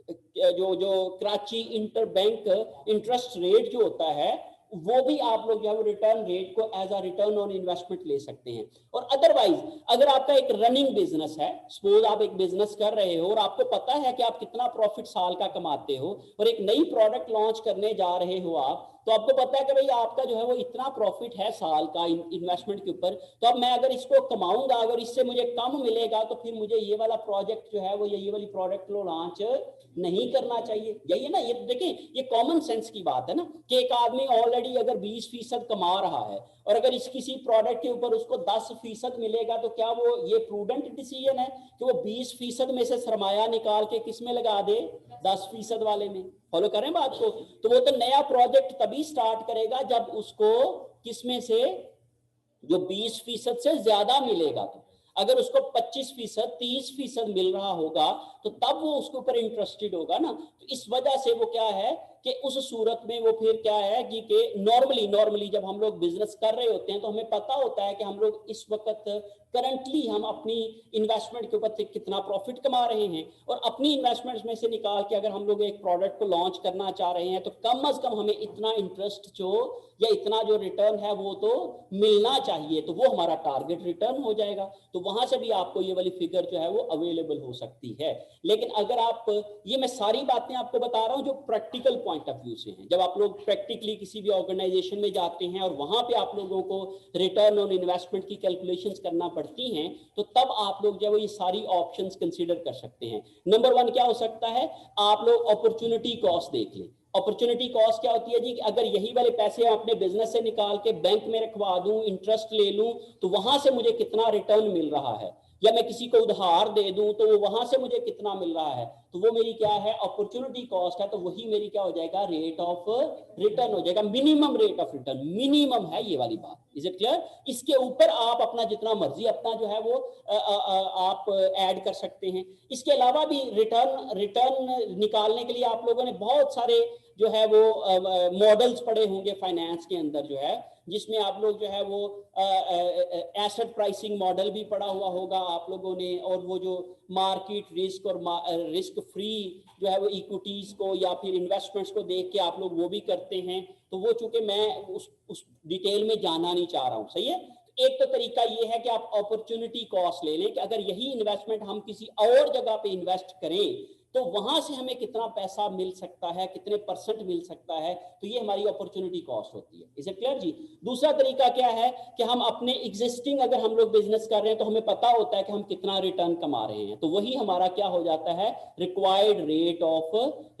जो Karachi interbank interest rate जो होता है वो भी आप लोग जो है रिटर्न रेट को as a return on investment ले सकते हैं। और अदरवाइज अगर आपका एक रनिंग बिजनेस है, सपोज आप एक बिजनेस कर रहे हो और आपको पता है कि आप कितना प्रॉफिट साल का कमाते हो और एक नई प्रोडक्ट लॉन्च करने जा रहे हो आप, तो आपको पता है कि भाई आपका जो है वो इतना प्रॉफिट है साल का इन्वेस्टमेंट के ऊपर, तो अब मैं अगर इसको कमाऊंगा, अगर इससे मुझे कम मिलेगा तो फिर मुझे ये वाला प्रोजेक्ट जो है वो ये वाली प्रोडक्ट को लॉन्च नहीं करना चाहिए। यही है ना, ये देखिए ये कॉमन सेंस की बात है ना कि एक आदमी ऑलरेडी अगर 20% कमा रहा है और अगर इस किसी प्रोडक्ट के ऊपर उसको 10% मिलेगा तो क्या वो ये प्रूडेंट डिसीजन है कि वो 20% में से सरमाया निकाल के किस में लगा दे, 10% वाले में? फॉलो करें बात को। तो वो तो नया प्रोजेक्ट तभी स्टार्ट करेगा जब उसको किसमें से जो 20% से ज्यादा मिलेगा। तो अगर उसको 25%, 30% मिल रहा होगा तो तब वो उसके ऊपर इंटरेस्टेड होगा ना। तो इस वजह से वो क्या है कि उस सूरत में वो फिर क्या है कि नॉर्मली जब हम लोग बिजनेस कर रहे होते हैं तो हमें पता होता है कि हम लोग इस वक्त करंटली हम अपनी इन्वेस्टमेंट के ऊपर कितना प्रॉफिट कमा रहे हैं, और अपनी इन्वेस्टमेंट्स में से निकाल के अगर हम लोग एक प्रोडक्ट को लॉन्च करना चाह रहे हैं तो कम अज कम हमें इतना इंटरेस्ट जो या इतना जो रिटर्न है वो तो मिलना चाहिए, तो वो हमारा टारगेट रिटर्न हो जाएगा। तो वहां से भी आपको ये वाली फिगर जो है वो अवेलेबल हो सकती है। लेकिन अगर आप, ये मैं सारी बातें आपको बता रहा हूं जो प्रैक्टिकल पॉइंट ऑफ व्यू से हैं, जब आप लोग प्रैक्टिकली किसी भी ऑर्गेनाइजेशन में जाते हैं और वहां पे आप लोगों को रिटर्न ऑन इन्वेस्टमेंट की कैलकुलेशंस करना पड़ती हैं, तो तब आप लोग जो है ये सारी ऑप्शंस कंसीडर कर सकते हैं। नंबर 1 क्या हो सकता है, आप लोग अपॉर्चुनिटी कॉस्ट देख लें। अपॉर्चुनिटी कॉस्ट क्या होती है जी, कि अगर यही वाले पैसे अपने बिजनेस से निकाल के बैंक में रखवा दूं, इंटरेस्ट ले लूं, तो वहां से मुझे कितना रिटर्न मिल रहा है। या मैं किसी को उधार दे दूं तो वो वहां से मुझे कितना मिल रहा है, तो वो मेरी क्या है, अपॉर्चुनिटी कॉस्ट है, तो वही मेरी क्या हो जाएगा, रेट ऑफ रिटर्न हो जाएगा, minimum rate of return, minimum है ये वाली बात। Is it clear? इसके ऊपर आप अपना जितना मर्जी अपना जो है वो आप ऐड कर सकते हैं। इसके अलावा भी रिटर्न निकालने के लिए आप लोगों ने बहुत सारे जो है वो मॉडल्स पढ़े होंगे फाइनेंस के अंदर जो है, जिसमें आप लोग जो है वो एसेट प्राइसिंग मॉडल भी पढ़ा हुआ होगा आप लोगों ने, और वो जो मार्केट रिस्क और रिस्क फ्री जो है वो इक्विटीज को या फिर इन्वेस्टमेंट्स को देख के आप लोग वो भी करते हैं। तो वो चूंकि मैं उस डिटेल में जाना नहीं चाह रहा हूं, सही है। एक तो तरीका ये है कि आप अपॉर्चुनिटी कॉस्ट ले लें कि अगर यही इन्वेस्टमेंट हम किसी और जगह पे इन्वेस्ट करें तो वहां से हमें कितना पैसा मिल सकता है, कितने परसेंट मिल सकता है, तो ये हमारी अपॉर्चुनिटी कॉस्ट होती है। इज इट क्लियर जी? दूसरा तरीका क्या है कि हम अपने एग्जिस्टिंग अगर हम लोग बिजनेस कर रहे हैं तो हमें पता होता है कि हम कितना रिटर्न कमा रहे हैं, तो वही हमारा क्या हो जाता है, रिक्वायर्ड रेट ऑफ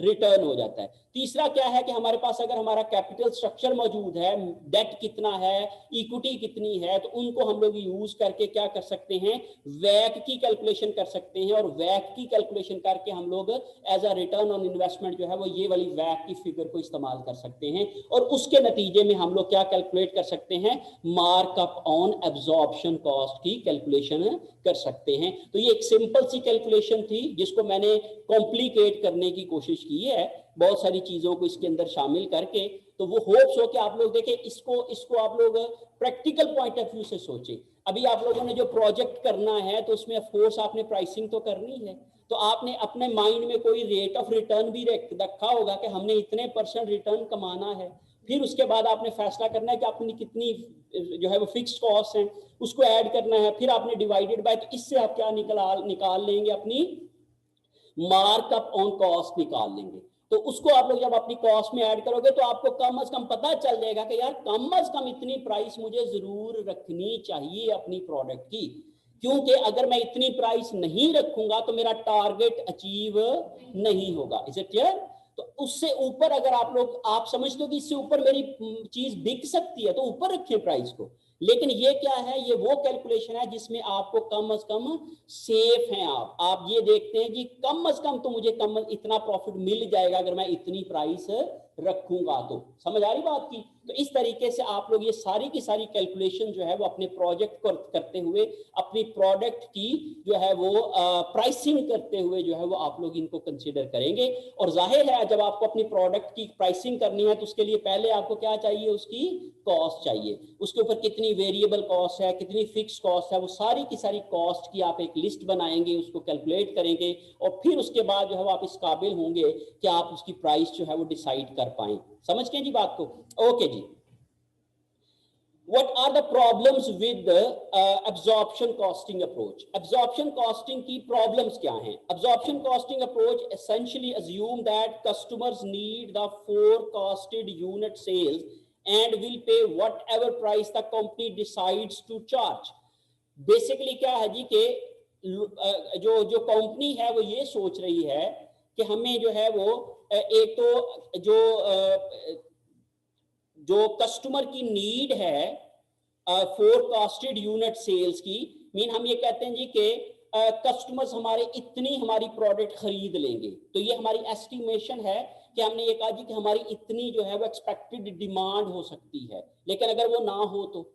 रिटर्न हो जाता है। तीसरा क्या है कि हमारे पास अगर हमारा कैपिटल स्ट्रक्चर मौजूद है, डेट कितना है, इक्विटी कितनी है, तो उनको हम लोग यूज करके क्या कर सकते हैं, वैक की कैलकुलेशन कर सकते हैं, और वैक की कैलकुलेशन करके हम लोग as a return on investment जो है वो ये वाली वैक की फिगर को इस्तेमाल कर सकते हैं, और उसके नतीजे में हम लोग क्या कैलकुलेट कर सकते हैं, मार्कअप ऑन एब्जॉर्प्शन कॉस्ट की कैलकुलेशन कर सकते हैं। तो ये एक सिंपल सी कैलकुलेशन थी जिसको मैंने कॉम्प्लिकेट करने की कोशिश की है, बहुत सारी चीजों को इसके अंदर शामिल करके। तो वो होप्स हो कि आप लोग देखें इसको आप लोग प्रैक्टिकल पॉइंट ऑफ व्यू से सोचें। अभी आप लोगों ने जो प्रोजेक्ट करना है तो उसमें ऑफ कोर्स आपने प्राइसिंग तो करनी है, तो आपने अपने माइंड में कोई रेट ऑफ रिटर्न भी रखा होगा कि हमने इतने % रिटर्न कमाना है। फिर उसके बाद आपने फैसला करना है कि अपनी कितनी जो है वो फिक्स्ड कॉस्ट है उसको ऐड करना है, फिर आपने डिवाइडेड बाय, तो इससे आप क्या निकाल लेंगे, अपनी मार्कअप ऑन कॉस्ट निकाल लेंगे। तो उसको आप लोग जब अपनी कॉस्ट में ऐड करोगे तो आपको कम से कम पता चल जाएगा कि यार कम से कम इतनी प्राइस मुझे जरूर रखनी चाहिए अपनी प्रोडक्ट की, क्योंकि अगर मैं इतनी प्राइस नहीं रखूंगा तो मेरा टारगेट अचीव नहीं होगा। Is it clear? तो उससे ऊपर अगर आप समझते हो कि इससे ऊपर मेरी चीज बिक सकती है तो ऊपर रखें प्राइस को, लेकिन ये क्या है, ये वो कैलकुलेशन है जिसमें आपको कम से कम सेफ हैं आप ये देखते हैं कि कम से कम तो मुझे कम इतना प्रॉफिट मिल जाएगा अगर मैं इतनी प्राइस रखूंगा। तो समझ आ रही बात की? तो इस तरीके से आप लोग ये सारी की सारी कैलकुलेशन जो है वो अपने प्रोजेक्ट को करते हुए, अपनी प्रोडक्ट की जो है वो प्राइसिंग करते हुए जो है वो आप लोग इनको कंसीडर करेंगे। और जाहिर है जब आपको अपनी प्रोडक्ट की प्राइसिंग करनी है तो उसके लिए पहले आपको क्या चाहिए, उसकी कॉस्ट चाहिए, उसके ऊपर कितनी वेरिएबल कॉस्ट है, कितनी फिक्स कॉस्ट है, वो सारी की सारी कॉस्ट की आप एक लिस्ट बनाएंगे, उसको कैलकुलेट करेंगे, और फिर उसके बाद जो है वो आप इस काबिल होंगे कि आप उसकी प्राइस जो है वो डिसाइड कर पाए। समझ गए जी बात को? ओके जी। What are the problems with the absorption costing approach? Absorption costing की problems क्या हैं? Absorption costing approach essentially assume that customers need the forecasted unit sales and will pay whatever price the company decides to charge. Basically क्या है जी कि जो company है वो ये सोच रही है कि हमें जो है वो एक तो जो कस्टमर की नीड है फोरकास्टेड यूनिट सेल्स की, मीन हम ये कहते हैं जी कि कस्टमर्स हमारे इतनी हमारी प्रोडक्ट खरीद लेंगे, तो ये हमारी एस्टिमेशन है कि हमने ये कहा जी कि हमारी इतनी जो है वो एक्सपेक्टेड डिमांड हो सकती है। लेकिन अगर वो ना हो तो,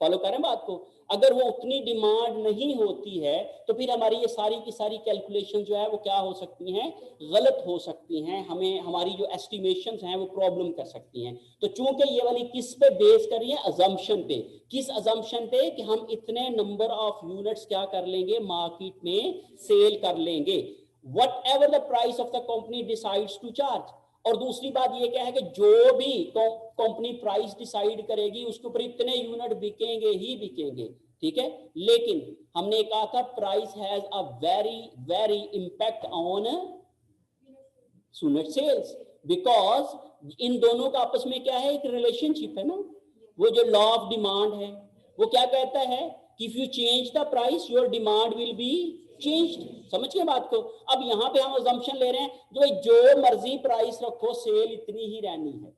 फॉलो करें बात को, अगर वो उतनी डिमांड नहीं होती है तो फिर हमारी ये सारी की सारी कैलकुलेशन जो है वो क्या हो सकती हैं, गलत हो सकती हैं, हमें हमारी जो एस्टिमेशंस हैं वो प्रॉब्लम कर सकती हैं। तो चूंकि ये वाली किस पे बेस कर रही है, अजम्पशन पे। किस अजम्पशन पे? कि हम इतने नंबर ऑफ यूनिट्स क्या कर लेंगे, मार्केट में सेल कर लेंगे, whatever the price of the company decides to charge. और दूसरी बात ये क्या है कि जो भी कंपनी प्राइस डिसाइड करेगी उसके ऊपर इतने यूनिट बिकेंगे ही बिकेंगे, ठीक है। लेकिन हमने कहा था price has a very very impact on unit sales, because इन दोनों का आपस में क्या है, एक रिलेशनशिप है ना। वो जो लॉ ऑफ डिमांड है वो क्या कहता है कि if you change the price your demand will be changed. समझ गए बात को? अब यहां पे हम अजम्पशन ले रहे हैं जो मर्जी प्राइस रखो सेल इतनी ही रहनी है,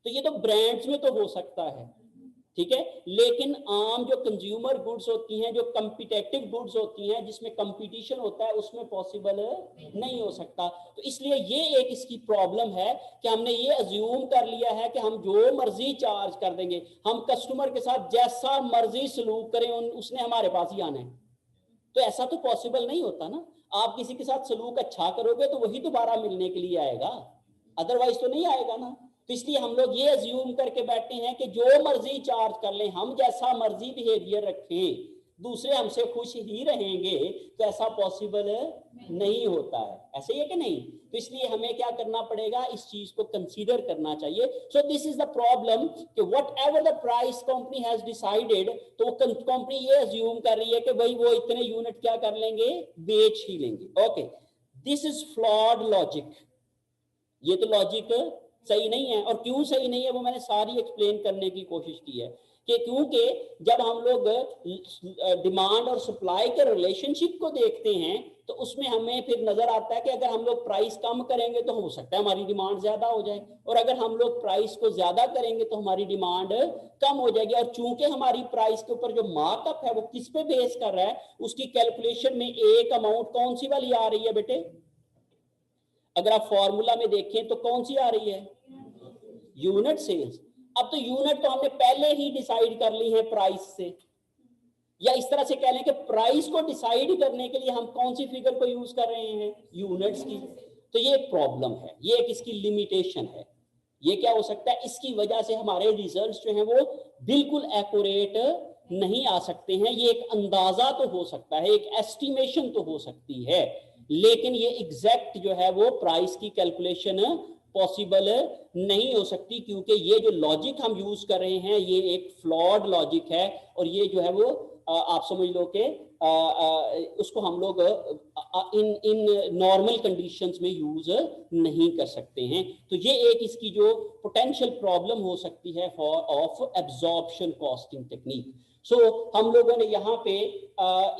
तो ये तो ब्रांड्स में तो हो सकता है, ठीक है। लेकिन आम जो कंज्यूमर गुड्स होती हैं, जो कम्पिटेटिव गुड्स होती हैं, जिसमें कंपटीशन होता है, उसमें पॉसिबल नहीं हो सकता। तो इसलिए ये एक इसकी प्रॉब्लम है कि हमने ये अज्यूम कर लिया है कि हम जो मर्जी चार्ज कर देंगे, हम कस्टमर के साथ जैसा मर्जी सलूक करें उसने हमारे पास ही आना है। तो ऐसा तो पॉसिबल नहीं होता ना। आप किसी के साथ सलूक अच्छा करोगे तो वही दोबारा मिलने के लिए आएगा, अदरवाइज तो नहीं आएगा ना। तो इसलिए हम लोग ये अज्यूम करके बैठे हैं कि जो मर्जी चार्ज कर लें, हम जैसा मर्जी बिहेवियर रखें, दूसरे हमसे खुश ही रहेंगे, तो ऐसा पॉसिबल नहीं होता है। ऐसे ही है कि नहीं? तो इसलिए हमें क्या करना पड़ेगा, इस चीज को कंसीडर करना चाहिए। So this is the problem कि whatever the price company has decided, तो कंपनी ये अज्यूम कर रही है कि भाई वो इतने यूनिट क्या कर लेंगे, बेच ही लेंगे। Okay, this is flawed logic. ये तो लॉजिक सही नहीं है। और क्यों सही नहीं है वो मैंने सारी एक्सप्लेन करने की कोशिश की है कि क्योंकि जब हम लोग डिमांड और सप्लाई के रिलेशनशिप को देखते हैं तो उसमें हमें फिर नजर आता है कि अगर हम लोग प्राइस कम करेंगे तो हो सकता है हमारी डिमांड ज्यादा हो जाए, और अगर हम लोग प्राइस को ज्यादा करेंगे तो हमारी डिमांड कम हो जाएगी। और चूंकि हमारी प्राइस के ऊपर जो मार्कअप है वो किस पे बेस कर रहा है, उसकी कैलकुलेशन में एक अमाउंट कौन सी वाली आ रही है बेटे? अगर आप फॉर्मूला में देखें तो कौन सी आ रही है? Unit sales. अब तो यूनिट तो हमने पहले ही डिसाइड कर ली है प्राइस से, या इस तरह से कह लें कि प्राइस को डिसाइड करने के लिए हम कौन सी फिगर को यूज कर रहे हैं? यूनिट्स की। तो ये एक प्रॉब्लम है, ये एक इसकी लिमिटेशन है। ये क्या हो सकता है, इसकी वजह से हमारे रिजल्ट्स जो हैं वो बिल्कुल एक्यूरेट नहीं आ सकते हैं। ये एक अंदाजा तो हो सकता है, एक एस्टिमेशन तो हो सकती है, लेकिन ये एग्जैक्ट जो है वो प्राइस की कैलकुलेशन पॉसिबल नहीं हो सकती, क्योंकि ये जो लॉजिक हम यूज कर रहे हैं ये एक फ्लॉड लॉजिक है। और ये जो है वो आप समझ लो कि उसको हम लोग इन नॉर्मल कंडीशंस में यूज नहीं कर सकते हैं। तो ये एक इसकी जो पोटेंशियल प्रॉब्लम हो सकती है for of absorption costing technique. So हम लोगों ने यहाँ पे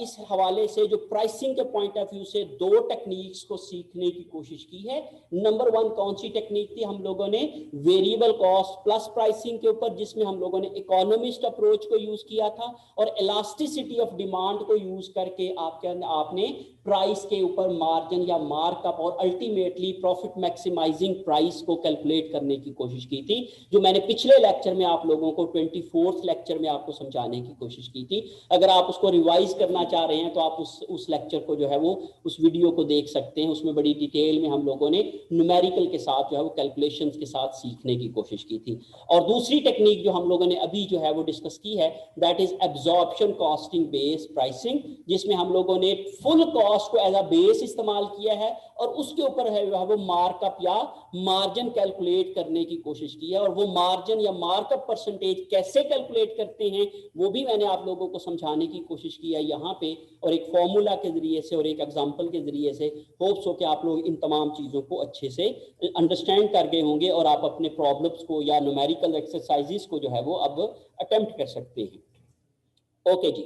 इस हवाले से जो प्राइसिंग के पॉइंट ऑफ व्यू से दो टेक्निक्स को सीखने की कोशिश की है। नंबर वन कौन सी टेक्निक थी? हम लोगों ने वेरिएबल कॉस्ट प्लस प्राइसिंग के ऊपर, जिसमें हम लोगों ने इकोनॉमिस्ट अप्रोच को यूज किया था, और इलास्टिसिटी ऑफ डिमांड को यूज करके आपने प्राइस के ऊपर मार्जिन या मार्कअप और अल्टीमेटली प्रॉफिट मैक्सिमाइजिंग प्राइस को कैलकुलेट करने की कोशिश की थी, जो मैंने पिछले लेक्चर में आप लोगों को 24th लेक्चर में आपको समझाने की कोशिश की थी। अगर आप उसको रिवाइज करना चाह रहे हैं तो आप उस लेक्चर को जो है वो उस वीडियो को देख सकते हैं। उसमें बड़ी डिटेल में हम लोगों ने न्यूमेरिकल के साथ जो है वो कैलकुलेशंस के साथ सीखने की कोशिश की थी। और दूसरी टेक्निक जो हम लोगों ने अभी जो है वो डिस्कस की है, that is absorption costing based pricing, जिसमें हम लोगों ने फुल कॉस्ट को एज अ बेस इस्तेमाल किया है और उसके ऊपर है वो मार्कअप या मार्जिन कैलकुलेट करने की कोशिश की है। और वो मार्जिन या मार्कअप परसेंटेज कैसे कैलकुलेट करते हैं वो भी मैंने आप लोगों को समझाने की कोशिश की है यहाँ पे, और एक फॉर्मूला के जरिए से और एक एग्जांपल के जरिए से। होप्स हो कि आप लोग इन तमाम चीजों को अच्छे से अंडरस्टैंड कर गए होंगे और आप अपने प्रॉब्लम्स को या न्यूमेरिकल एक्सरसाइजेस को जो है वो अब अटेम्प्ट कर सकते हैं। Okay ji,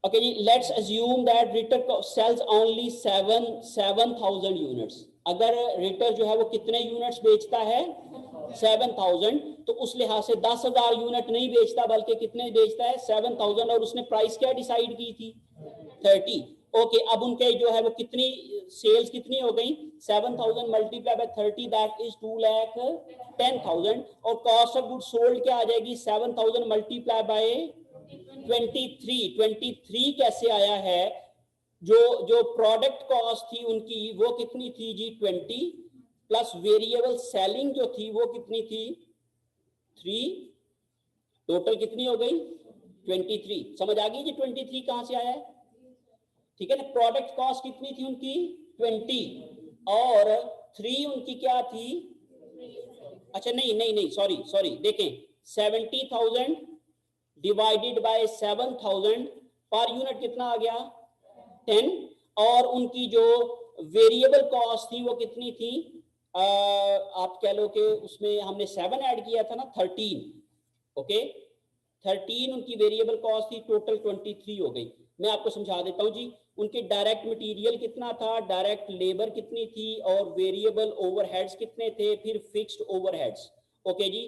okay ji, let's assume that Ritter sells only 7,000 units. अगर रिटर जो है वो कितने यूनिट्स बेचता है? 7,000। तो उस लिहाज से 10,000 यूनिट नहीं बेचता, बल्कि कितने बेचता है? 7,000। और उसने प्राइस क्या डिसाइड की थी? 30। ओके, अब उनके जो है वो कितनी सेल्स कितनी हो गई? 7,000 मल्टीप्लाई बाय 30, दैट इज 2,10,000। और कॉस्ट ऑफ गुड सोल्ड क्या आ जाएगी? 7,000 मल्टीप्लाई बाय 23 कैसे आया है? जो प्रोडक्ट कॉस्ट थी उनकी वो कितनी थी जी? 20 प्लस वेरिएबल सेलिंग जो थी वो कितनी थी? 3। टोटल कितनी हो गई? 23। समझ आ गई जी 23 कहां से आया है? ठीक है ना। प्रोडक्ट कॉस्ट कितनी थी उनकी? 20 और 3 उनकी क्या थी? अच्छा नहीं सॉरी देखें, 70,000 डिवाइडेड बाय 7,000 पर यूनिट कितना आ गया? 10। और उनकी जो वेरिएबल कॉस्ट थी वो कितनी थी? आप कह लो कि उसमें हमने 7 ऐड किया था ना, 13। ओके, 13 उनकी वेरिएबल कॉस्ट थी, टोटल 23 हो गई। मैं आपको समझा देता हूं जी। उनके डायरेक्ट मटेरियल कितना था, डायरेक्ट लेबर कितनी थी, और वेरिएबल ओवरहेड्स कितने थे, फिर फिक्स्ड ओवरहेड्स। ओके जी,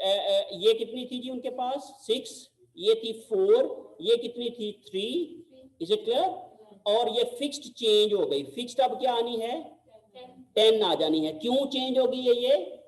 ये कितनी थी जी उनके पास 6, ये थी 4, ये कितनी थी 3, इज इट क्लियर? और ये फिक्स्ड चेंज हो गई, फिक्स्ड अब क्या आनी है 10 आ जानी है। क्यों चेंज हो गई है? ये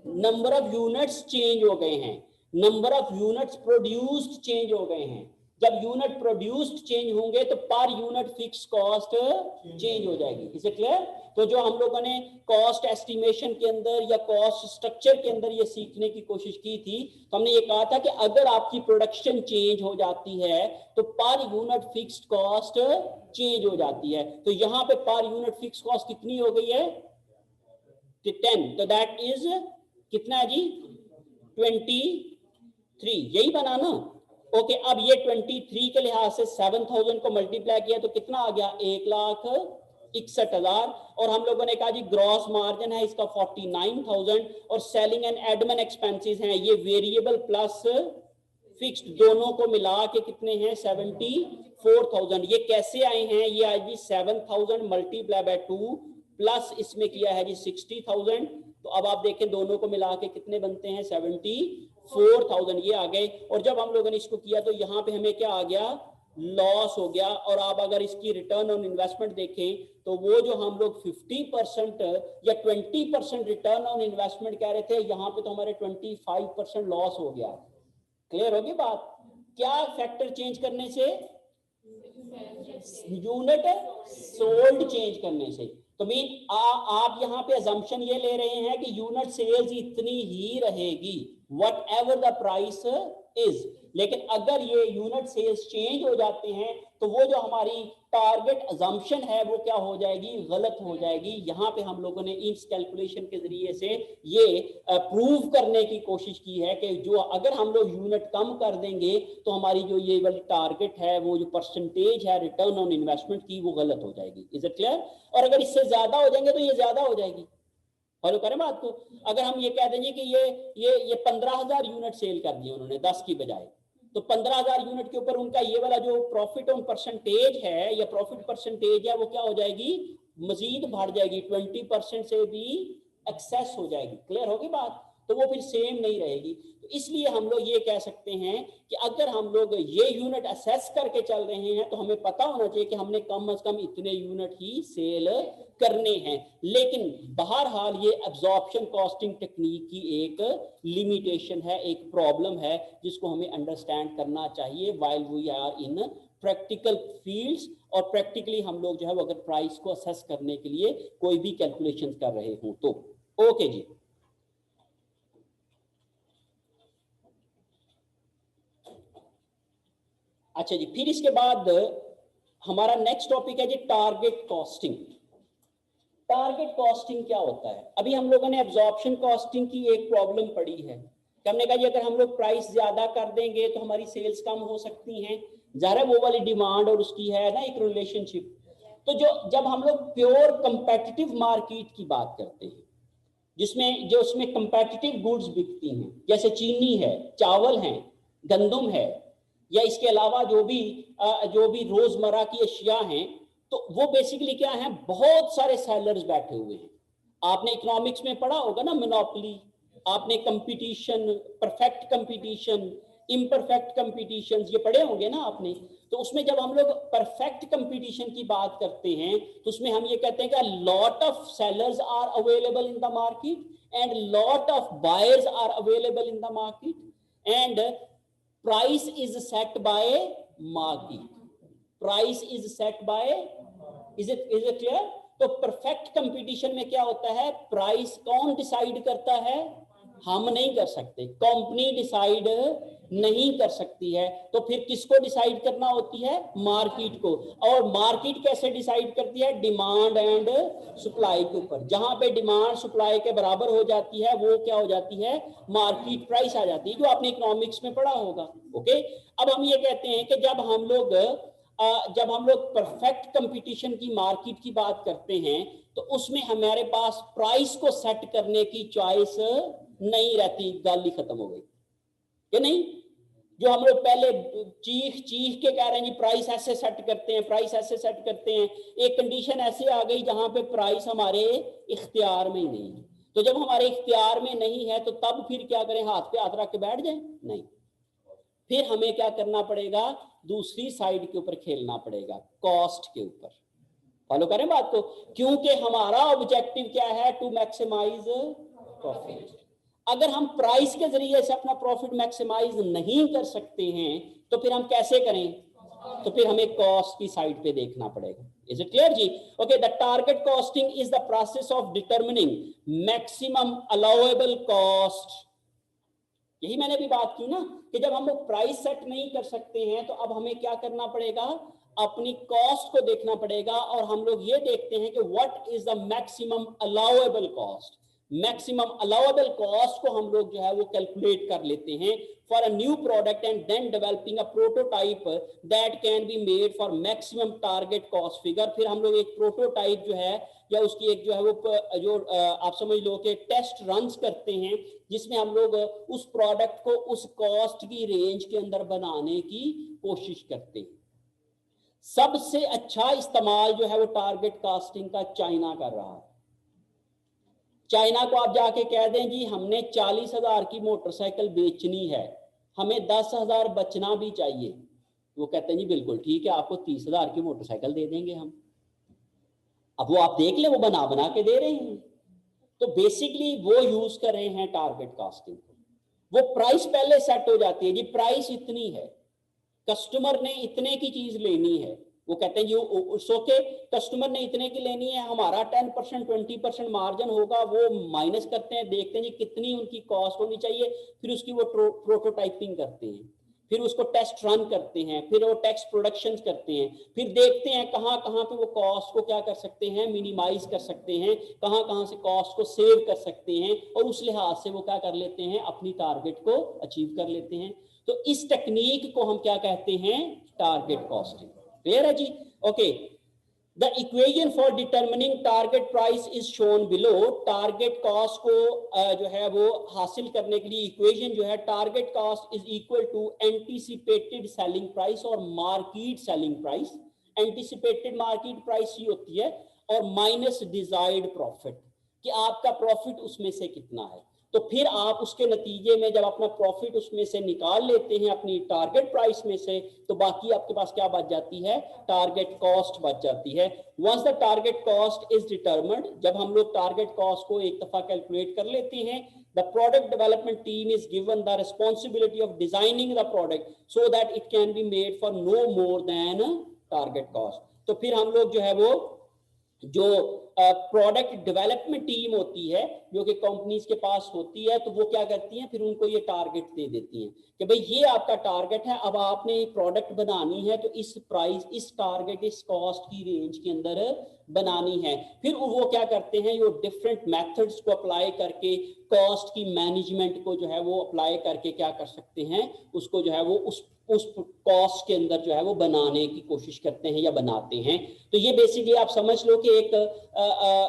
नंबर ऑफ यूनिट्स चेंज हो गए हैं, number of units produced change हो गए हैं। जब यूनिट प्रोड्यूस्ड चेंज होंगे तो per unit fix cost change हो जाएगी। Is it clear? तो जो हम लोगों ने कॉस्ट एस्टिमेशन के अंदर या कॉस्ट स्ट्रक्चर के अंदर ये सीखने की कोशिश की थी, तो हमने ये कहा था कि अगर आपकी प्रोडक्शन चेंज हो जाती है तो per unit fixed cost change हो जाती है। तो यहां पे पर यूनिट फिक्स कॉस्ट कितनी हो गई है 10, तो दैट इज कितना है जी 23, यही बना ना? ओके, अब ये 23 के लिहाज से 7000 को मल्टीप्लाई किया तो कितना आ गया 1,61,000। और हम लोगों ने कहा जी ग्रॉस मार्जिन है इसका 49,000 और सेलिंग एंड एडमिन एक्सपेंसेस हैं ये वेरिएबल प्लस फिक्स्ड दोनों को मिला के कितने हैं 74,000। ये कैसे आए हैं? ये आए जी 7,000 मल्टीप्लाई बाय 2 प्लस इसमें किया है जी 60,000। तो अब आप देखें दोनों को मिला के कितने बनते हैं 74,000 ये आ गए। और जब हम लोगों ने इसको किया तो यहाँ पे हमें क्या आ गया लॉस हो गया। और आप अगर इसकी रिटर्न ऑन इन्वेस्टमेंट देखें तो वो जो हम लोग 50% या 20% रिटर्न ऑन इन्वेस्टमेंट कह रहे थे, यहाँ पे तो हमारे 25% लॉस हो गया। क्लियर होगी बात? क्या फैक्टर चेंज करने से? यूनिट सोल्ड चेंज करने से। तो मीन आप यहाँ पे अजम्पशन ये ले रहे हैं कि यूनिट सेल्स इतनी ही रहेगी what ever the price is. लेकिन अगर ये यूनिट सेल्स चेंज हो जाते हैं तो वो जो हमारी टारगेट अजम्पशन है वो क्या हो जाएगी गलत हो जाएगी। यहाँ पे हम लोगों ने इस कैलकुलेशन के जरिए से ये प्रूव करने की कोशिश की है कि जो अगर हम लोग यूनिट कम कर देंगे तो हमारी जो ये वाली टारगेट है वो जो परसेंटेज है रिटर्न ऑन इन्वेस्टमेंट की वो गलत हो जाएगी। Is it clear? और अगर इससे ज्यादा हो जाएंगे तो ये ज्यादा हो जाएगी। फॉलो करें बात को? अगर हम ये कह देंगे कि ये 15,000 यूनिट सेल कर दिए उन्होंने 10 की बजाय, तो 15,000 यूनिट के ऊपर उनका ये वाला जो प्रॉफिट ऑन परसेंटेज है या प्रॉफिट परसेंटेज है वो क्या हो जाएगी मजीद बढ़ जाएगी, 20% से भी एक्सेस हो जाएगी। क्लियर होगी बात? तो वो फिर सेम नहीं रहेगी। तो इसलिए हम लोग ये कह सकते हैं कि अगर हम लोग ये यूनिट असेस करके चल रहे हैं तो हमें पता होना चाहिए कि हमने कम से कम इतने यूनिट ही सेल करने हैं। लेकिन बहरहाल ये एब्जॉर्प्शन कॉस्टिंग टेक्निक की एक लिमिटेशन है, एक प्रॉब्लम है जिसको हमें अंडरस्टैंड करना चाहिए while we are in practical fields. और प्रैक्टिकली हम लोग जो है वो अगर प्राइस को असेस करने के लिए कोई भी कैलकुलेशन कर रहे हो तो। ओके जी, अच्छा जी, फिर इसके बाद हमारा नेक्स्ट टॉपिक है जी टारगेट कॉस्टिंग। टारगेट कॉस्टिंग क्या होता है? अभी हम लोगों ने एब्जॉर्प्शन कॉस्टिंग की एक प्रॉब्लम पढ़ी है कि हमने कहा जी अगर हम लोग प्राइस ज्यादा कर देंगे तो हमारी सेल्स कम हो सकती हैं। ज़ाहिर है वो वाली डिमांड और उसकी है ना एक रिलेशनशिप। तो जब हम लोग प्योर कंपेटिटिव मार्केट की बात करते हैं जिसमें जो उसमें कंपेटिटिव गुड्स बिकती हैं जैसे चीनी है, चावल है, गंदम है या इसके अलावा जो भी रोजमर्रा की अशिया हैं, तो वो बेसिकली क्या है बहुत सारे सेलर्स बैठे हुए हैं। आपने इकोनॉमिक्स में पढ़ा होगा ना मोनोपोली, आपने competition, perfect competition, imperfect competition ये पढ़े होंगे ना आपने। तो उसमें जब हम लोग परफेक्ट कंपटीशन की बात करते हैं तो उसमें हम ये कहते हैं कि lot of sellers are available in the market and lot of buyers are available in the market and price is set by market. Price is set by, is it clear? तो परफेक्ट कंपटीशन में क्या होता है, price कौन decide करता है? हम नहीं कर सकते, कंपनी डिसाइड नहीं कर सकती है। तो फिर किसको डिसाइड करना होती है? मार्केट को। और मार्केट कैसे डिसाइड करती है? डिमांड एंड सप्लाई के ऊपर। जहां पे डिमांड सप्लाई के बराबर हो जाती है वो क्या हो जाती है? मार्केट प्राइस आ जाती है, जो आपने इकोनॉमिक्स में पढ़ा होगा। ओके, अब हम ये कहते हैं कि जब हम लोग परफेक्ट कंपटीशन की मार्केट की बात करते हैं तो उसमें हमारे पास प्राइस को सेट करने की चॉइस नहीं रहती। गल ही खत्म हो गई कि नहीं? जो हम लोग पहले चीख के कह रहे हैं जी प्राइस ऐसे सेट करते हैं, प्राइस ऐसे सेट करते हैं, एक कंडीशन ऐसे आ गई जहां पे प्राइस हमारे इख्तियार में ही नहीं है। तो जब हमारे इख्तियार में नहीं है तो तब फिर क्या करें, हाथ पे हाथ रख के बैठ जाएं? नहीं, फिर हमें क्या करना पड़ेगा, दूसरी साइड के ऊपर खेलना पड़ेगा, कॉस्ट के ऊपर। फॉलो करें बात को, क्योंकि हमारा ऑब्जेक्टिव क्या है, टू मैक्सिमाइज प्रॉफिट। अगर हम प्राइस के जरिए से अपना प्रॉफिट मैक्सिमाइज नहीं कर सकते हैं तो फिर हम कैसे करें, तो फिर हमें कॉस्ट की साइड पे देखना पड़ेगा। इज इट क्लियर जी? Okay, the target costing is the process of determining maximum allowable cost. यही मैंने भी बात की ना कि जब हम लोग प्राइस सेट नहीं कर सकते हैं तो अब हमें क्या करना पड़ेगा, अपनी कॉस्ट को देखना पड़ेगा, और हम लोग ये देखते हैं कि what is the maximum allowable cost. Maximum allowable cost को हम लोग जो है वो कैलकुलेट कर लेते हैं for a new product and then developing a prototype that can be made for maximum target cost figure. फिर हम लोग एक प्रोटोटाइप जो है या उसकी एक जो है वो जो आप समझ लो कि टेस्ट रन्स करते हैं, जिसमें हम लोग उस प्रोडक्ट को उस कॉस्ट की रेंज के अंदर बनाने की कोशिश करते हैं। सबसे अच्छा इस्तेमाल जो है वो टारगेट कॉस्टिंग का चाइना कर रहा है। चाइना को आप जाके कह दें जी हमने 40,000 की मोटरसाइकिल बेचनी है, हमें 10,000 बचना भी चाहिए, वो कहते हैं जी बिल्कुल ठीक है, आपको 30,000 की मोटरसाइकिल दे देंगे हम। अब वो आप देख ले, वो बना बना के दे रहे हैं। तो बेसिकली वो यूज कर रहे हैं टारगेट कॉस्टिंग को। वो प्राइस पहले सेट हो जाती है जी, प्राइस इतनी है, कस्टमर ने इतने की चीज लेनी है, वो कहते हैं जी सो के कस्टमर ने इतने की लेनी है, हमारा 10% 20% मार्जिन होगा, वो माइनस करते हैं, देखते हैं जी कितनी उनकी कॉस्ट होनी चाहिए, फिर उसकी वो प्रोटोटाइपिंग करते हैं, फिर उसको टेस्ट रन करते हैं, फिर वो टेस्ट प्रोडक्शन करते हैं, फिर देखते हैं कहाँ कहाँ पे वो कॉस्ट को क्या कर सकते हैं, मिनिमाइज कर सकते हैं, कहाँ कहाँ से कॉस्ट को सेव कर सकते हैं, और उस लिहाज से वो क्या कर लेते हैं, अपनी टारगेट को अचीव कर लेते हैं। तो इस टेक्निक को हम क्या कहते हैं, टारगेट कॉस्टिंग। क्लियर है जी? Okay, the equation for determining target price is shown below. Target cost को जो है वो हासिल करने के लिए इक्वेशन जो है, target cost is equal to anticipated selling price और market selling price. Anticipated market price ही होती है, और माइनस डिजायर्ड प्रॉफिट, कि आपका प्रॉफिट उसमें से कितना है। तो फिर आप उसके नतीजे में जब अपना प्रॉफिट उसमें से निकाल लेते हैं अपनी टारगेट प्राइस में से, तो बाकी आपके पास क्या बच जाती है, टारगेट कॉस्ट बच जाती है। Once the target cost is determined, जब हम लोग टारगेट कॉस्ट को एक दफा कैलकुलेट कर लेते हैं, the product development team is given the responsibility of designing the product so that it can be made for no more than target cost. तो फिर हम लोग जो है वो जो प्रोडक्ट डेवलपमेंट टीम होती है जो कि कंपनीज के पास होती है, तो वो क्या करती हैं, फिर उनको ये टारगेट दे देती हैं कि भाई ये आपका टारगेट है, अब आपने प्रोडक्ट बनानी है तो इस प्राइस, इस टारगेट, इस कॉस्ट की रेंज के अंदर बनानी है। फिर वो क्या करते हैं, ये डिफरेंट मेथड्स को अप्लाई करके, कॉस्ट की मैनेजमेंट को जो है वो अप्लाई करके क्या कर सकते हैं, उसको जो है वो उस कॉस्ट के अंदर जो है वो बनाने की कोशिश करते हैं या बनाते हैं। तो ये बेसिकली आप समझ लो कि एक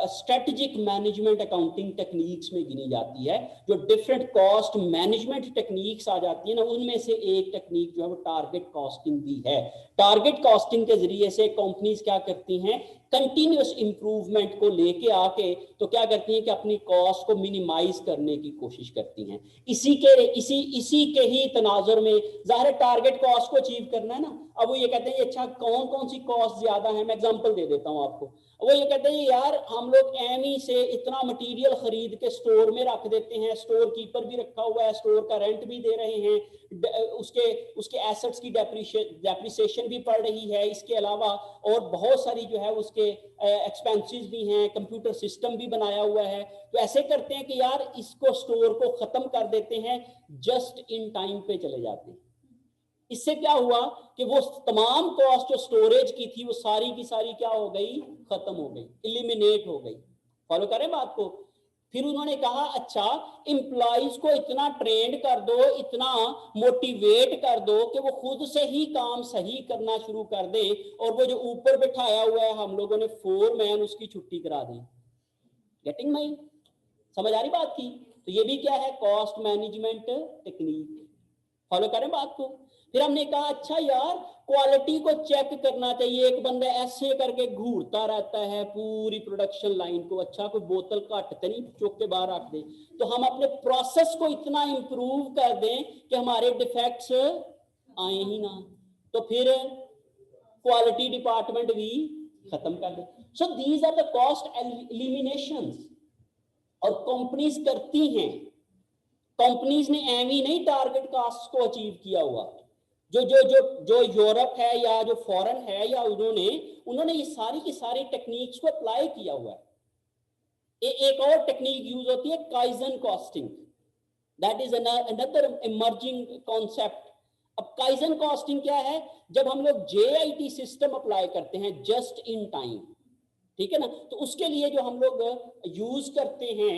स्ट्रेटेजिक मैनेजमेंट अकाउंटिंग टेक्निक्स में गिनी जाती है। जो डिफरेंट कॉस्ट मैनेजमेंट टेक्निक्स आ जाती है ना, उनमें से एक टेक्निक जो है वो टारगेट कॉस्टिंग भी है। टारगेट कॉस्टिंग के जरिए से कंपनीज क्या करती हैं, कंटिन्यूअस इंप्रूवमेंट को लेके आके तो क्या करती हैं कि अपनी कॉस्ट को मिनिमाइज करने की कोशिश करती हैं। इसी के ही तनाजुर में ज़ाहिर टारगेट कॉस्ट को अचीव करना है ना। अब वो ये कहते हैं अच्छा कौन कौन सी कॉस्ट ज्यादा है, मैं एग्जांपल दे देता हूं आपको। वो ये कहते हैं यार हम लोग एमी से इतना मटेरियल खरीद के स्टोर में रख देते हैं, स्टोर कीपर भी रखा हुआ है, स्टोर का रेंट भी दे रहे हैं, उसके एसेट्स की डेप्रिसिएशन भी पड़ रही है, इसके अलावा और बहुत सारी जो है उसके एक्सपेंसेस भी हैं, कंप्यूटर सिस्टम भी बनाया हुआ है। तो ऐसे करते हैं कि यार इसको स्टोर को खत्म कर देते हैं, जस्ट इन टाइम पे चले जाते हैं। इससे क्या हुआ कि वो तमाम कॉस्ट जो स्टोरेज की थी वो सारी की सारी क्या हो गई, खत्म हो गई, इलिमिनेट हो गई। फॉलो करें बात को। फिर उन्होंने कहा अच्छा एम्प्लॉइज को इतना ट्रेंड कर दो, इतना मोटिवेट कर दो कि वो खुद से ही काम सही करना शुरू कर दे, और वो जो ऊपर बैठाया हुआ है हम लोगों ने फोरमैन, उसकी छुट्टी करा दें। गेटिंग माई, समझ आ रही बात की? तो ये भी क्या है, कॉस्ट मैनेजमेंट टेक्निक। फॉलो करें बात को। फिर हमने कहा अच्छा यार क्वालिटी को चेक करना चाहिए, एक बंदा ऐसे करके घूरता रहता है पूरी प्रोडक्शन लाइन को, अच्छा कोई बोतल घट तो नहीं चुक के बाहर रख दे, तो हम अपने प्रोसेस को इतना इंप्रूव कर दें कि हमारे डिफेक्ट्स आए ही ना, तो फिर क्वालिटी डिपार्टमेंट भी खत्म कर दे। So these are the cost eliminations, और कंपनीज करती हैं। कंपनीज ने एवी नहीं टारगेट कास्ट को अचीव किया हुआ, जो जो जो जो यूरोप है या जो फॉरेन है, या उन्होंने ये सारी की सारी टेक्निक्स को अप्लाई किया हुआ है। एक और टेक्निक यूज होती है kaizen costing, that is another emerging concept. अब काइजन कॉस्टिंग क्या है? जब हम लोग JIT सिस्टम अप्लाई करते हैं, जस्ट इन टाइम, ठीक है ना, तो उसके लिए जो हम लोग यूज करते हैं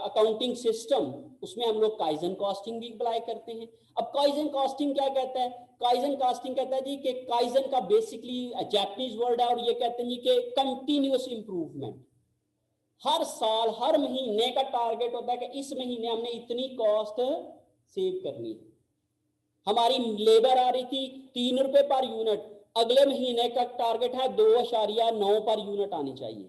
अकाउंटिंग सिस्टम, उसमें हम लोग काइजन कॉस्टिंग भी अप्लाई करते हैं। अब काइजन कॉस्टिंग क्या कहता है? काइजन कॉस्टिंग कहता है जी कि काइजन का बेसिकली जैपनीज वर्ड है, और ये कहते हैं जी कि कंटिन्यूअस इंप्रूवमेंट। हर साल हर महीने का टारगेट होता है कि इस महीने हमने इतनी कॉस्ट सेव करनी है। हमारी लेबर आ रही थी 3 रुपए पर यूनिट, अगले महीने का टारगेट है 2.9 पर यूनिट आनी चाहिए।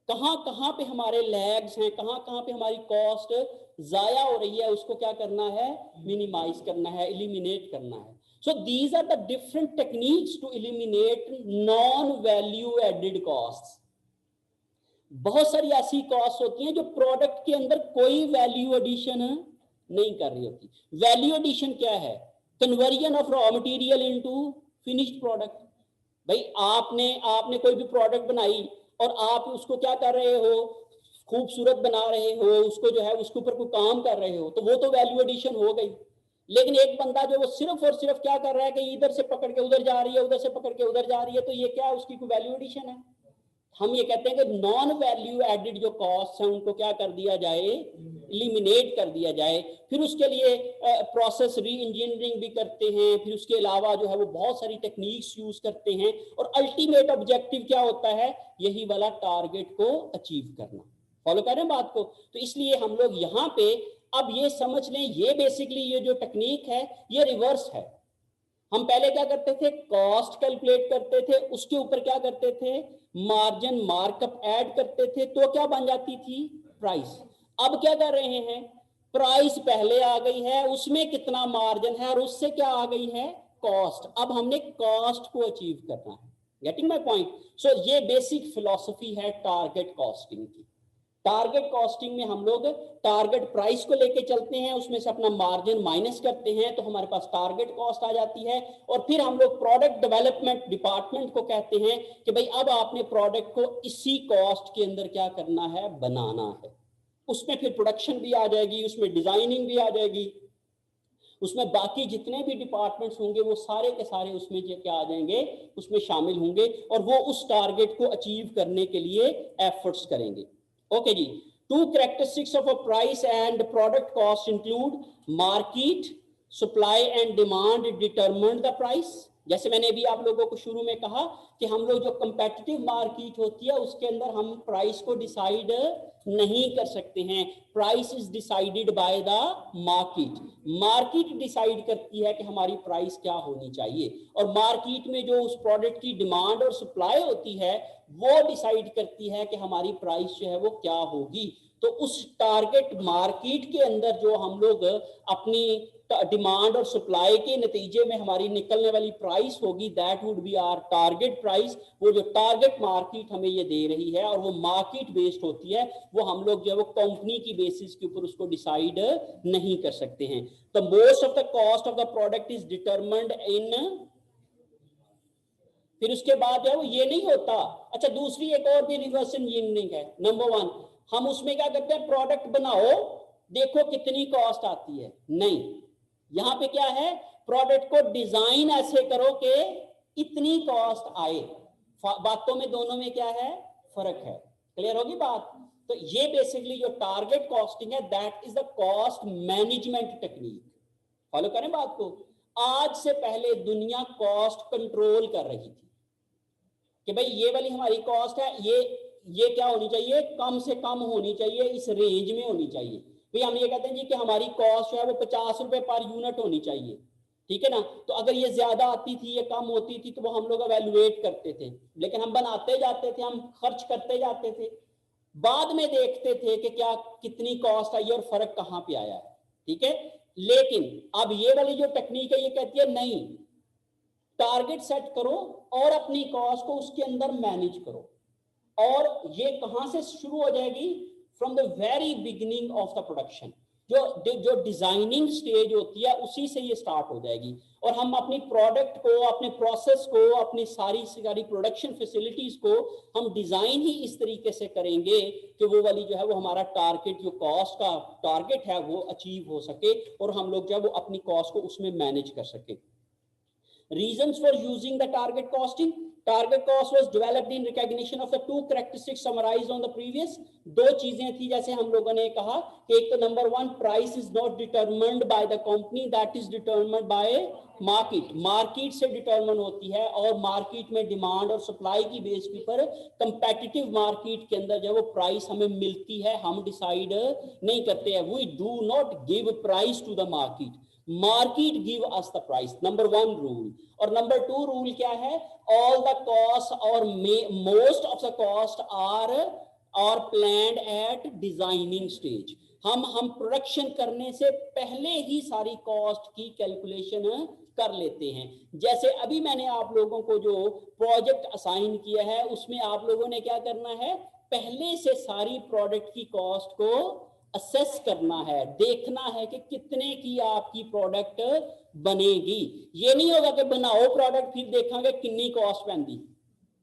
कहां कहां पे हमारे लैग्स हैं, कहां कहां पे हमारी कॉस्ट जाया हो रही है, उसको क्या करना है? मिनिमाइज करना है, एलिमिनेट करना है। So these are the different techniques to eliminate non value added cost. बहुत सारी ऐसी कॉस्ट होती हैं जो प्रोडक्ट के अंदर कोई वैल्यू एडिशन नहीं कर रही होती। वैल्यू एडिशन क्या है? Conversion of raw material into finished product. भाई आपने कोई भी प्रोडक्ट बनाई और आप उसको क्या कर रहे हो? खूबसूरत बना रहे हो, उसको जो है उसके ऊपर कोई काम कर रहे हो, तो वो तो वैल्यू एडिशन हो गई। लेकिन एक बंदा जो वो सिर्फ और सिर्फ क्या कर रहा है कि इधर से पकड़ के उधर जा रही है, उधर से पकड़ के उधर जा रही है, तो ये क्या है? उसकी कोई वैल्यू एडिशन है? हम ये कहते हैं कि नॉन वैल्यू एडेड जो कॉस्ट है उनको क्या कर दिया जाए? एलिमिनेट कर दिया जाए। फिर उसके लिए प्रोसेस री इंजीनियरिंग भी करते हैं, फिर उसके अलावा जो है वो बहुत सारी टेक्निक्स यूज करते हैं, और अल्टीमेट ऑब्जेक्टिव क्या होता है? यही वाला टारगेट को अचीव करना। फॉलो कर रहे हैं बात को? तो इसलिए हम लोग यहाँ पे अब ये समझ लें, ये बेसिकली ये जो टेक्निक है ये रिवर्स है। हम पहले क्या करते थे? कॉस्ट कैलकुलेट करते थे, उसके ऊपर क्या करते थे? मार्जिन मार्कअप ऐड करते थे, तो क्या बन जाती थी? प्राइस। अब क्या कर रहे हैं? प्राइस पहले आ गई है, उसमें कितना मार्जिन है, और उससे क्या आ गई है? कॉस्ट। अब हमने कॉस्ट को अचीव करना है। Getting my point? सो ये बेसिक फिलॉसफी है टारगेट कॉस्टिंग की। टारगेट कॉस्टिंग में हम लोग टारगेट प्राइस को लेके चलते हैं, उसमें से अपना मार्जिन माइनस करते हैं, तो हमारे पास टारगेट कॉस्ट आ जाती है। और फिर हम लोग प्रोडक्ट डेवलपमेंट डिपार्टमेंट को कहते हैं कि भाई अब आपने प्रोडक्ट को इसी कॉस्ट के अंदर क्या करना है? बनाना है। उसमें फिर प्रोडक्शन भी आ जाएगी, उसमें डिजाइनिंग भी आ जाएगी, उसमें बाकी जितने भी डिपार्टमेंट्स होंगे वो सारे के सारे उसमें क्या आ जाएंगे? उसमें शामिल होंगे, और वो उस टारगेट को अचीव करने के लिए एफर्ट्स करेंगे। ओके जी। 2 characteristics of a price and product cost include market, supply and demand determine the price। जैसे मैंने अभी आप लोगों को शुरू में कहा कि हम लोग जो कंपेटिटिव मार्केट होती है उसके अंदर हम प्राइस को डिसाइड नहीं कर सकते हैं। Price is decided by the market. Market decide करती है कि हमारी प्राइस क्या होनी चाहिए, और मार्केट में जो उस प्रोडक्ट की डिमांड और सप्लाई होती है वो डिसाइड करती है कि हमारी प्राइस जो है वो क्या होगी। तो उस टारगेट मार्केट के अंदर जो हम लोग अपनी डिमांड और सप्लाई के नतीजे में हमारी निकलने वाली प्राइस होगी, that would be our target price. वो जो टारगेट मार्केट हमें ये दे रही है और वो मार्केट बेस्ड होती है, वो हम लोग जो है वो कंपनी की बेसिस के ऊपर उसको डिसाइड नहीं कर सकते हैं। तो most of the cost of the product is determined in. फिर उसके बाद है वो ये नहीं होता। अच्छा, दूसरी एक और भी रिवर्स इंजीनियरिंग है। नंबर 1, हम उसमें क्या करते हैं? प्रोडक्ट बनाओ, देखो कितनी कॉस्ट आती है। नहीं, यहां पे क्या है? प्रोडक्ट को डिजाइन ऐसे करो कि इतनी कॉस्ट आए। बातों में दोनों में क्या है? फर्क है। क्लियर होगी बात? तो ये बेसिकली जो टारगेट कॉस्टिंग है, that is the cost management technique. Follow करें बात को? आज से पहले दुनिया कॉस्ट कंट्रोल कर रही थी कि भाई ये वाली हमारी कॉस्ट है, ये क्या होनी चाहिए? कम से कम होनी चाहिए, इस रेंज में होनी चाहिए। भाई हम ये कहते हैं जी कि हमारी कॉस्ट जो है वो 50 रुपए पर यूनिट होनी चाहिए, ठीक है ना। तो अगर ये ज्यादा आती थी, ये कम होती थी, तो वो हम लोग एवेलुएट करते थे, लेकिन हम बनाते जाते थे, हम खर्च करते जाते थे, बाद में देखते थे कि क्या कितनी कॉस्ट आई और फर्क कहां पे आया है, ठीक है। लेकिन अब ये वाली जो टेक्निक है ये कहती है नहीं, टारगेट सेट करो और अपनी कॉस्ट को उसके अंदर मैनेज करो, और ये कहां से शुरू हो जाएगी, from the very beginning of the production, जो डिजाइनिंग स्टेज होती है उसी से ये स्टार्ट हो जाएगी। और हम अपनी प्रोडक्ट को, अपने प्रोसेस को, अपनी सारी प्रोडक्शन फैसिलिटीज को हम डिजाइन ही इस तरीके से करेंगे कि वो वाली जो है वो हमारा टारगेट, जो कॉस्ट का टारगेट है वो अचीव हो सके, और हम लोग जो है वो अपनी कॉस्ट को उसमें मैनेज कर सके। Reasons for using the target costing. Target cost was developed in recognition of the two characteristics summarized on the previous. दो चीजें थी जैसे हम लोगों ने कहा कि एक तो number one, price is not determined by the company, that is determined bye market. Market से डिटरमिन होती है, और मार्केट में डिमांड और सप्लाई की बेस के ऊपर कंपेटिटिव मार्केट के अंदर जो वो प्राइस हमें मिलती है, हम डिसाइड नहीं करते हैं। We do not give price to the market, market give us the price, number one rule. और नंबर टू रूल क्या है, ऑल द कॉस्ट और most of the cost are planned at designing stage. हम production करने से पहले ही सारी cost की कैलकुलेशन कर लेते हैं। जैसे अभी मैंने आप लोगों को जो प्रोजेक्ट असाइन किया है उसमें आप लोगों ने क्या करना है, पहले से सारी प्रोडक्ट की कॉस्ट को असेस करना है, देखना है कि कितने की आपकी प्रोडक्ट बनेगी। ये नहीं होगा कि बनाओ प्रोडक्ट फिर देखेंगे कितनी कॉस्ट पैंदी,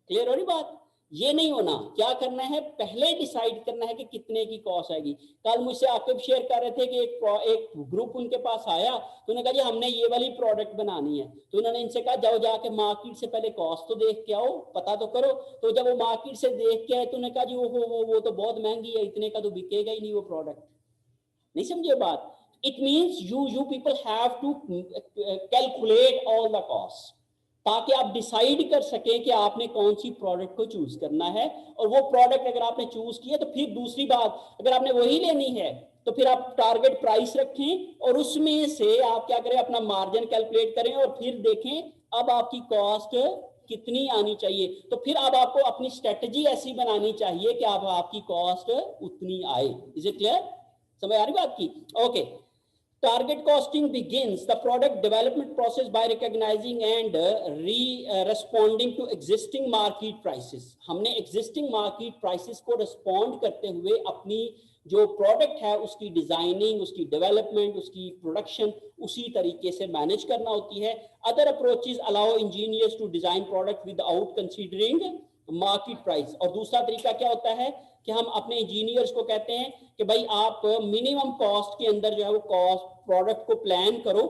क्लियर हो रही बात, ये नहीं होना। क्या करना है, पहले डिसाइड करना है कि कितने की कॉस्ट आएगी। कल मुझसे आकिब शेयर कर रहे थे कि एक ग्रुप उनके पास आया, तो उन्होंने कहा जी हमने ये वाली प्रोडक्ट बनानी है, तो उन्होंने इनसे कहा जाओ जाके मार्केट से पहले कॉस्ट तो देख के आओ, पता तो करो। तो जब वो मार्केट से देख के आए तो उन्होंने कहा जी वो तो बहुत महंगी है, इतने का तो बिकेगा ही नहीं वो प्रोडक्ट। नहीं समझे बात, it means you people have to calculate all the cost, ताकि आप डिसाइड कर सकें कि आपने कौन सी प्रोडक्ट को चूज करना है। और वो प्रोडक्ट अगर आपने चूज किया तो फिर दूसरी बात, अगर आपने वही लेनी है तो फिर आप टारगेट प्राइस रखें और उसमें से आप क्या करें, अपना मार्जिन कैलकुलेट करें और फिर देखें अब आपकी कॉस्ट कितनी आनी चाहिए। तो फिर अब आपको अपनी स्ट्रेटजी ऐसी बनानी चाहिए कि अब आपकी कॉस्ट उतनी आए। इज इट क्लियर, समझ आ रही बात की? Okay, target costing begins the product development process by recognizing and responding to existing market prices. हमने existing market prices को respond करते हुए अपनी जो प्रोडक्ट है उसकी डिजाइनिंग, उसकी डेवलपमेंट, उसकी प्रोडक्शन उसी तरीके से मैनेज करना होती है। Other approaches allow engineers to design product without considering market price. और दूसरा तरीका क्या होता है कि हम अपने इंजीनियर्स को कहते हैं कि भाई आप मिनिमम कॉस्ट के अंदर जो है वो कॉस्ट प्रोडक्ट को प्लान करो।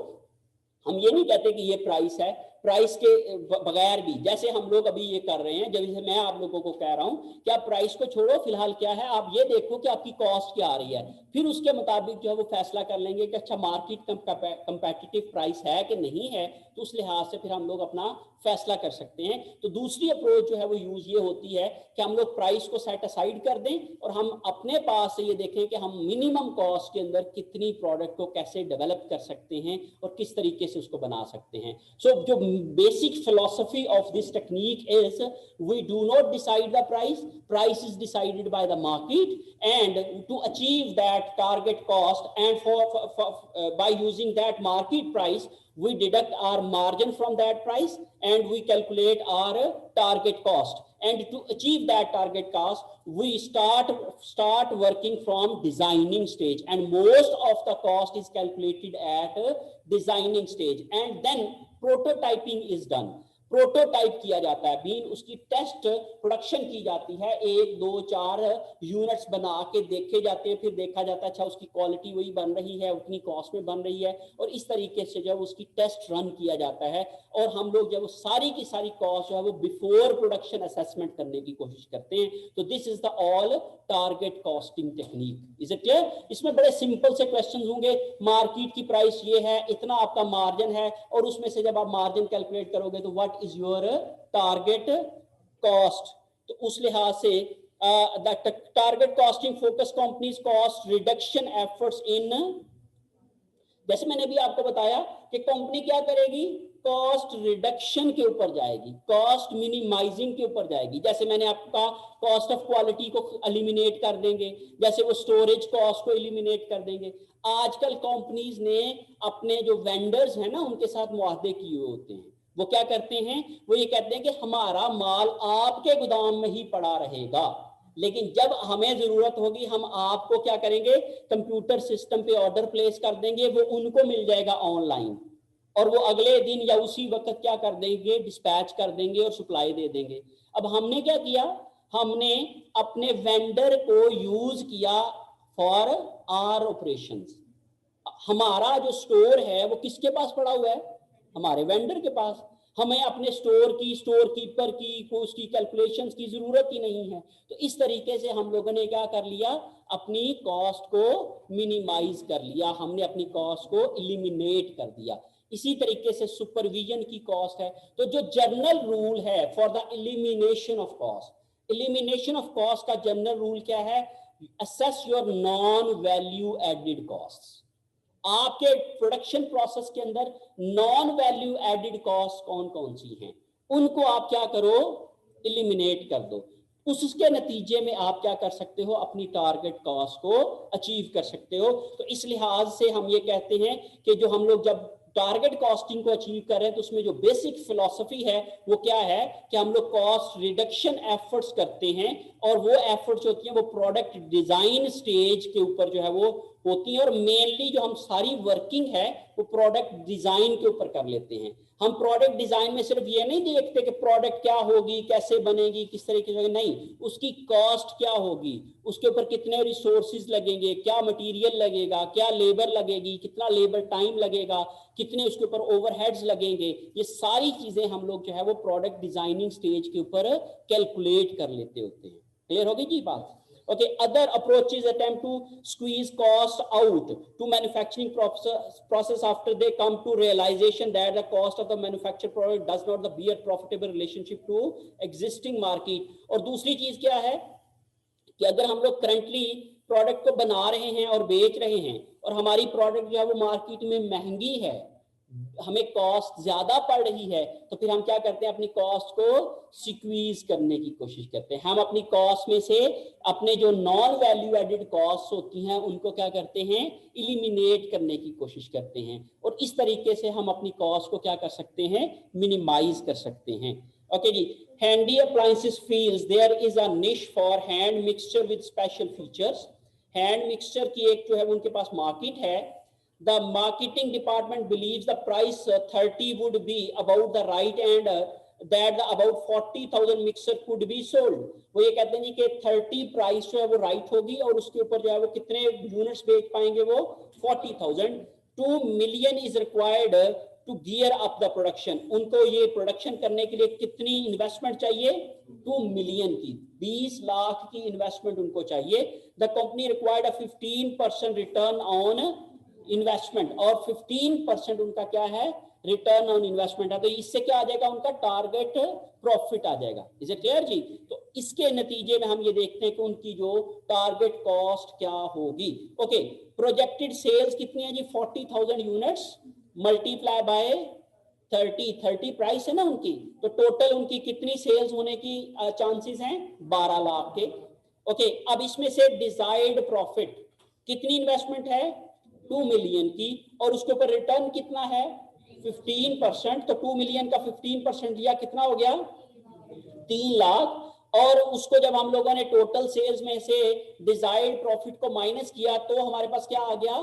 हम ये नहीं कहते कि ये प्राइस है, प्राइस के बगैर भी, जैसे हम लोग अभी ये कर रहे हैं, जब मैं आप लोगों को कह रहा हूं कि आप प्राइस को छोड़ो, फिलहाल क्या है आप ये देखो कि आपकी कॉस्ट क्या आ रही है, फिर उसके मुताबिक जो है वो फैसला कर लेंगे कि अच्छा मार्केट कंपेटिटिव प्राइस है कि नहीं है, तो उस लिहाज से फिर हम लोग अपना फैसला कर सकते हैं। तो दूसरी अप्रोच जो है वो यूज ये होती है कि हम लोग प्राइस को सेट असाइड कर दें और हम अपने पास से ये देखें कि हम मिनिमम कॉस्ट के अंदर कितनी प्रोडक्ट को कैसे डेवलप कर सकते हैं और किस तरीके से उसको बना सकते हैं। सो जो basic philosophy of this technique is we do not decide the price, price is decided by the market, and to achieve that target cost and by using that market price we deduct our margin from that price and we calculate our target cost, and to achieve that target cost we start working from designing stage, and most of the cost is calculated at designing stage, and then prototyping is done. Prototype किया जाता है, been उसकी test production की जाती है, 1 2 4 units बना के देखे जाते हैं, फिर देखा जाता है अच्छा उसकी क्वालिटी वही बन रही है, उतनी कॉस्ट में बन रही है, और इस तरीके से जब उसकी टेस्ट रन किया जाता है और हम लोग जब सारी की सारी कॉस्ट जो है वो बिफोर प्रोडक्शन असेसमेंट करने की कोशिश करते हैं। तो this is the all target costing technique. Is it clear? इसमें बड़े सिंपल से क्वेश्चन होंगे, मार्केट की प्राइस ये है, इतना आपका मार्जिन है, और उसमें से जब आप मार्जिन कैलकुलेट करोगे तो what is your target cost. तो उस लिहाज से the target costing focus companies cost reduction efforts in, जैसे मैंने भी आपको बताया कि कंपनी क्या करेगी, कॉस्ट रिडक्शन के ऊपर जाएगी, कॉस्ट मिनिमाइजिंग के ऊपर जाएगी। जैसे मैंने आपका कॉस्ट ऑफ क्वालिटी को एलिमिनेट कर देंगे, जैसे वो स्टोरेज कॉस्ट को एलिमिनेट कर देंगे। आजकल कंपनीज ने अपने जो वेंडर्स हैं ना उनके साथ मुआहदे किए होते हैं। वो क्या करते हैं, वो ये कहते हैं कि हमारा माल आपके गोदाम में ही पड़ा रहेगा, लेकिन जब हमें जरूरत होगी हम आपको क्या करेंगे, कंप्यूटर सिस्टम पे ऑर्डर प्लेस कर देंगे, वो उनको मिल जाएगा ऑनलाइन, और वो अगले दिन या उसी वक्त क्या कर देंगे, डिस्पैच कर देंगे और सप्लाई दे देंगे। अब हमने क्या किया, हमने अपने वेंडर को यूज किया फॉर आवर ऑपरेशंस। हमारा जो स्टोर है वो किसके पास पड़ा हुआ है, हमारे वेंडर के पास। हमें अपने स्टोर की, स्टोर कीपर की, उसकी कैलकुलेशंस की जरूरत ही नहीं है। तो इस तरीके से हम लोगों ने क्या कर लिया, अपनी कॉस्ट को मिनिमाइज कर लिया, हमने अपनी कॉस्ट को एलिमिनेट कर दिया। इसी तरीके से सुपरविजन की कॉस्ट है। तो जो जर्नल रूल है for the elimination of cost, elimination of cost का जनरल रूल क्या है, assess your non value added cost. आपके प्रोडक्शन प्रोसेस के अंदर नॉन वैल्यू एडेड कॉस्ट कौन कौन सी हैं, उनको आप क्या करो, एलिमिनेट कर दो। उसके नतीजे में आप क्या कर सकते हो, अपनी टारगेट कॉस्ट को अचीव कर सकते हो। तो इस लिहाज से हम ये कहते हैं कि जो हम लोग जब टारगेट कॉस्टिंग को अचीव कर रहे हैं तो उसमें जो बेसिक फिलॉसफी है वो क्या है कि हम लोग कॉस्ट रिडक्शन एफर्ट्स करते हैं, और वो एफर्ट्स होती हैं वो प्रोडक्ट डिजाइन स्टेज के ऊपर जो है वो होती हैं, और मेनली जो हम सारी वर्किंग है वो प्रोडक्ट डिजाइन के ऊपर कर लेते हैं। हम प्रोडक्ट डिजाइन में सिर्फ ये नहीं देखते कि प्रोडक्ट क्या होगी, कैसे बनेगी, किस तरीके से, नहीं, उसकी कॉस्ट क्या होगी, उसके ऊपर कितने रिसोर्सेज लगेंगे, क्या मटेरियल लगेगा, क्या लेबर लगेगी, कितना लेबर टाइम लगेगा, कितने उसके ऊपर ओवरहेड्स लगेंगे, ये सारी चीजें हम लोग जो है वो प्रोडक्ट डिजाइनिंग स्टेज के ऊपर कैलकुलेट कर लेते होते हैं। क्लियर होगी जी बात? Okay, other approaches attempt to squeeze cost out to manufacturing process after they come to realization that the cost of the manufactured product does not bear profitable relationship to existing market। और दूसरी चीज क्या है कि अगर हम लोग currently product को बना रहे हैं और बेच रहे हैं और हमारी प्रोडक्ट जो है वो मार्केट में महंगी है, हमें कॉस्ट ज्यादा पड़ रही है, तो फिर हम क्या करते हैं, अपनी कॉस्ट को सिक्वीज करने की कोशिश करते हैं। हम अपनी कॉस्ट में से अपने जो नॉन वैल्यू एडेड कॉस्ट होती हैं उनको क्या करते हैं, इलिमिनेट करने की कोशिश करते हैं, और इस तरीके से हम अपनी कॉस्ट को क्या कर सकते हैं, मिनिमाइज कर सकते हैं। ओके जी, handy appliances feels there is a niche for hand mixture with special features. Hand mixture की एक जो है उनके पास मार्केट है। The marketing department believes the price 30 would be about the right, and that the about 40,000 mixer could be sold। वो ये कहते हैं कि 30 प्राइस जो है वो राइट होगी और उसके ऊपर जो है वो कितने यूनिट्स बेच पाएंगे, वो 40,000। 2 million is required to gear up the production। उनको ये प्रोडक्शन करने के लिए कितनी इन्वेस्टमेंट चाहिए, 2 मिलियन की, 20 लाख की इन्वेस्टमेंट उनको चाहिए। The company required a 15% return on investment, और 15% उनका क्या है, रिटर्न ऑन इन्वेस्टमेंट है। तो इससे क्या आ जाएगा, उनका टारगेट प्रॉफिट आ जाएगा। इज इट क्लियर जी? तो इसके नतीजे में हम ये देखते हैं कि उनकी जो टारगेट कॉस्ट क्या होगी। ओके, प्रोजेक्टेड सेल्स कितनी है जी, 40,000 यूनिट्स मल्टीप्लाई बाय 30 प्राइस है ना उनकी, तो टोटल उनकी कितनी सेल्स होने की चांसेस हैं, 12 लाख के। ओके, अब इसमें से डिजायर्ड प्रॉफिट कितनी इन्वेस्टमेंट है, 2 मिलियन की, और उसके ऊपर रिटर्न कितना है, 15%। तो 2 मिलियन का 15% लिया, कितना हो गया, 3 लाख। और उसको जब हम लोगों ने टोटल सेल्स में से डिजायर्ड प्रॉफिट को माइनस किया तो हमारे पास क्या आ गया,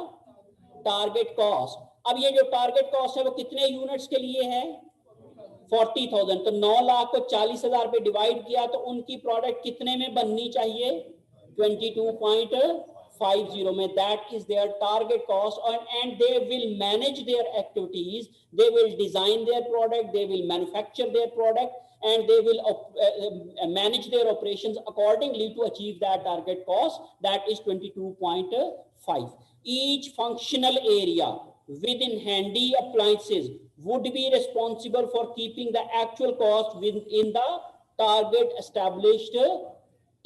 टारगेट कॉस्ट। अब ये जो टारगेट कॉस्ट है वो कितने यूनिट्स के लिए है, 40,000। तो 9 लाख को 40,000 पे डिवाइड किया तो उनकी प्रोडक्ट कितने में बननी चाहिए, 22.50 में। That is their target cost, and they will manage their activities, they will design their product, they will manufacture their product, and they will manage their operations accordingly to achieve that target cost, that is 22.5। each functional area within handy appliances would be responsible for keeping the actual cost within the target established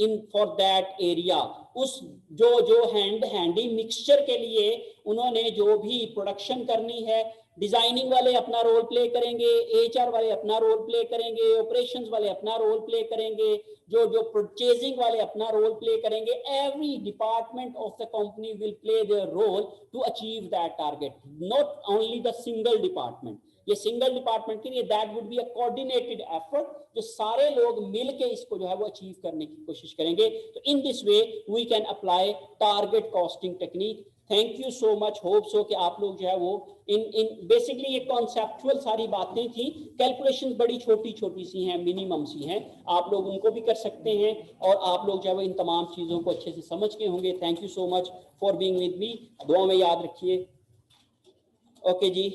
in for that area, उस जो handy mixture के लिए उन्होंने जो भी production करनी है, designing वाले अपना रोल प्ले करेंगे, एचआर वाले अपना रोल प्ले करेंगे, ऑपरेशंस वाले अपना रोल प्ले करेंगे, जो परचेजिंग वाले अपना रोल प्ले करेंगे. Every department of the company will play their role to achieve that target, not only the single department. ये सिंगल डिपार्टमेंट के लिए that would be a coordinated effort, जो सारे लोग मिलके इसको जो है वो अचीव करने की कोशिश करेंगे. तो in this way we can apply target costing technique. Thank you so much. Hope so कि आप लोग जो है वो इन बेसिकली ये कॉन्सेप्चुअल सारी बातें थी. कैलकुलेशंस बड़ी छोटी छोटी सी हैं, मिनिमम सी हैं, आप लोग उनको भी कर सकते हैं और आप लोग जो है वो इन तमाम चीज़ों को अच्छे से समझ के होंगे. Thank you so much for being with me. दुआ में याद रखिए. ओके जी.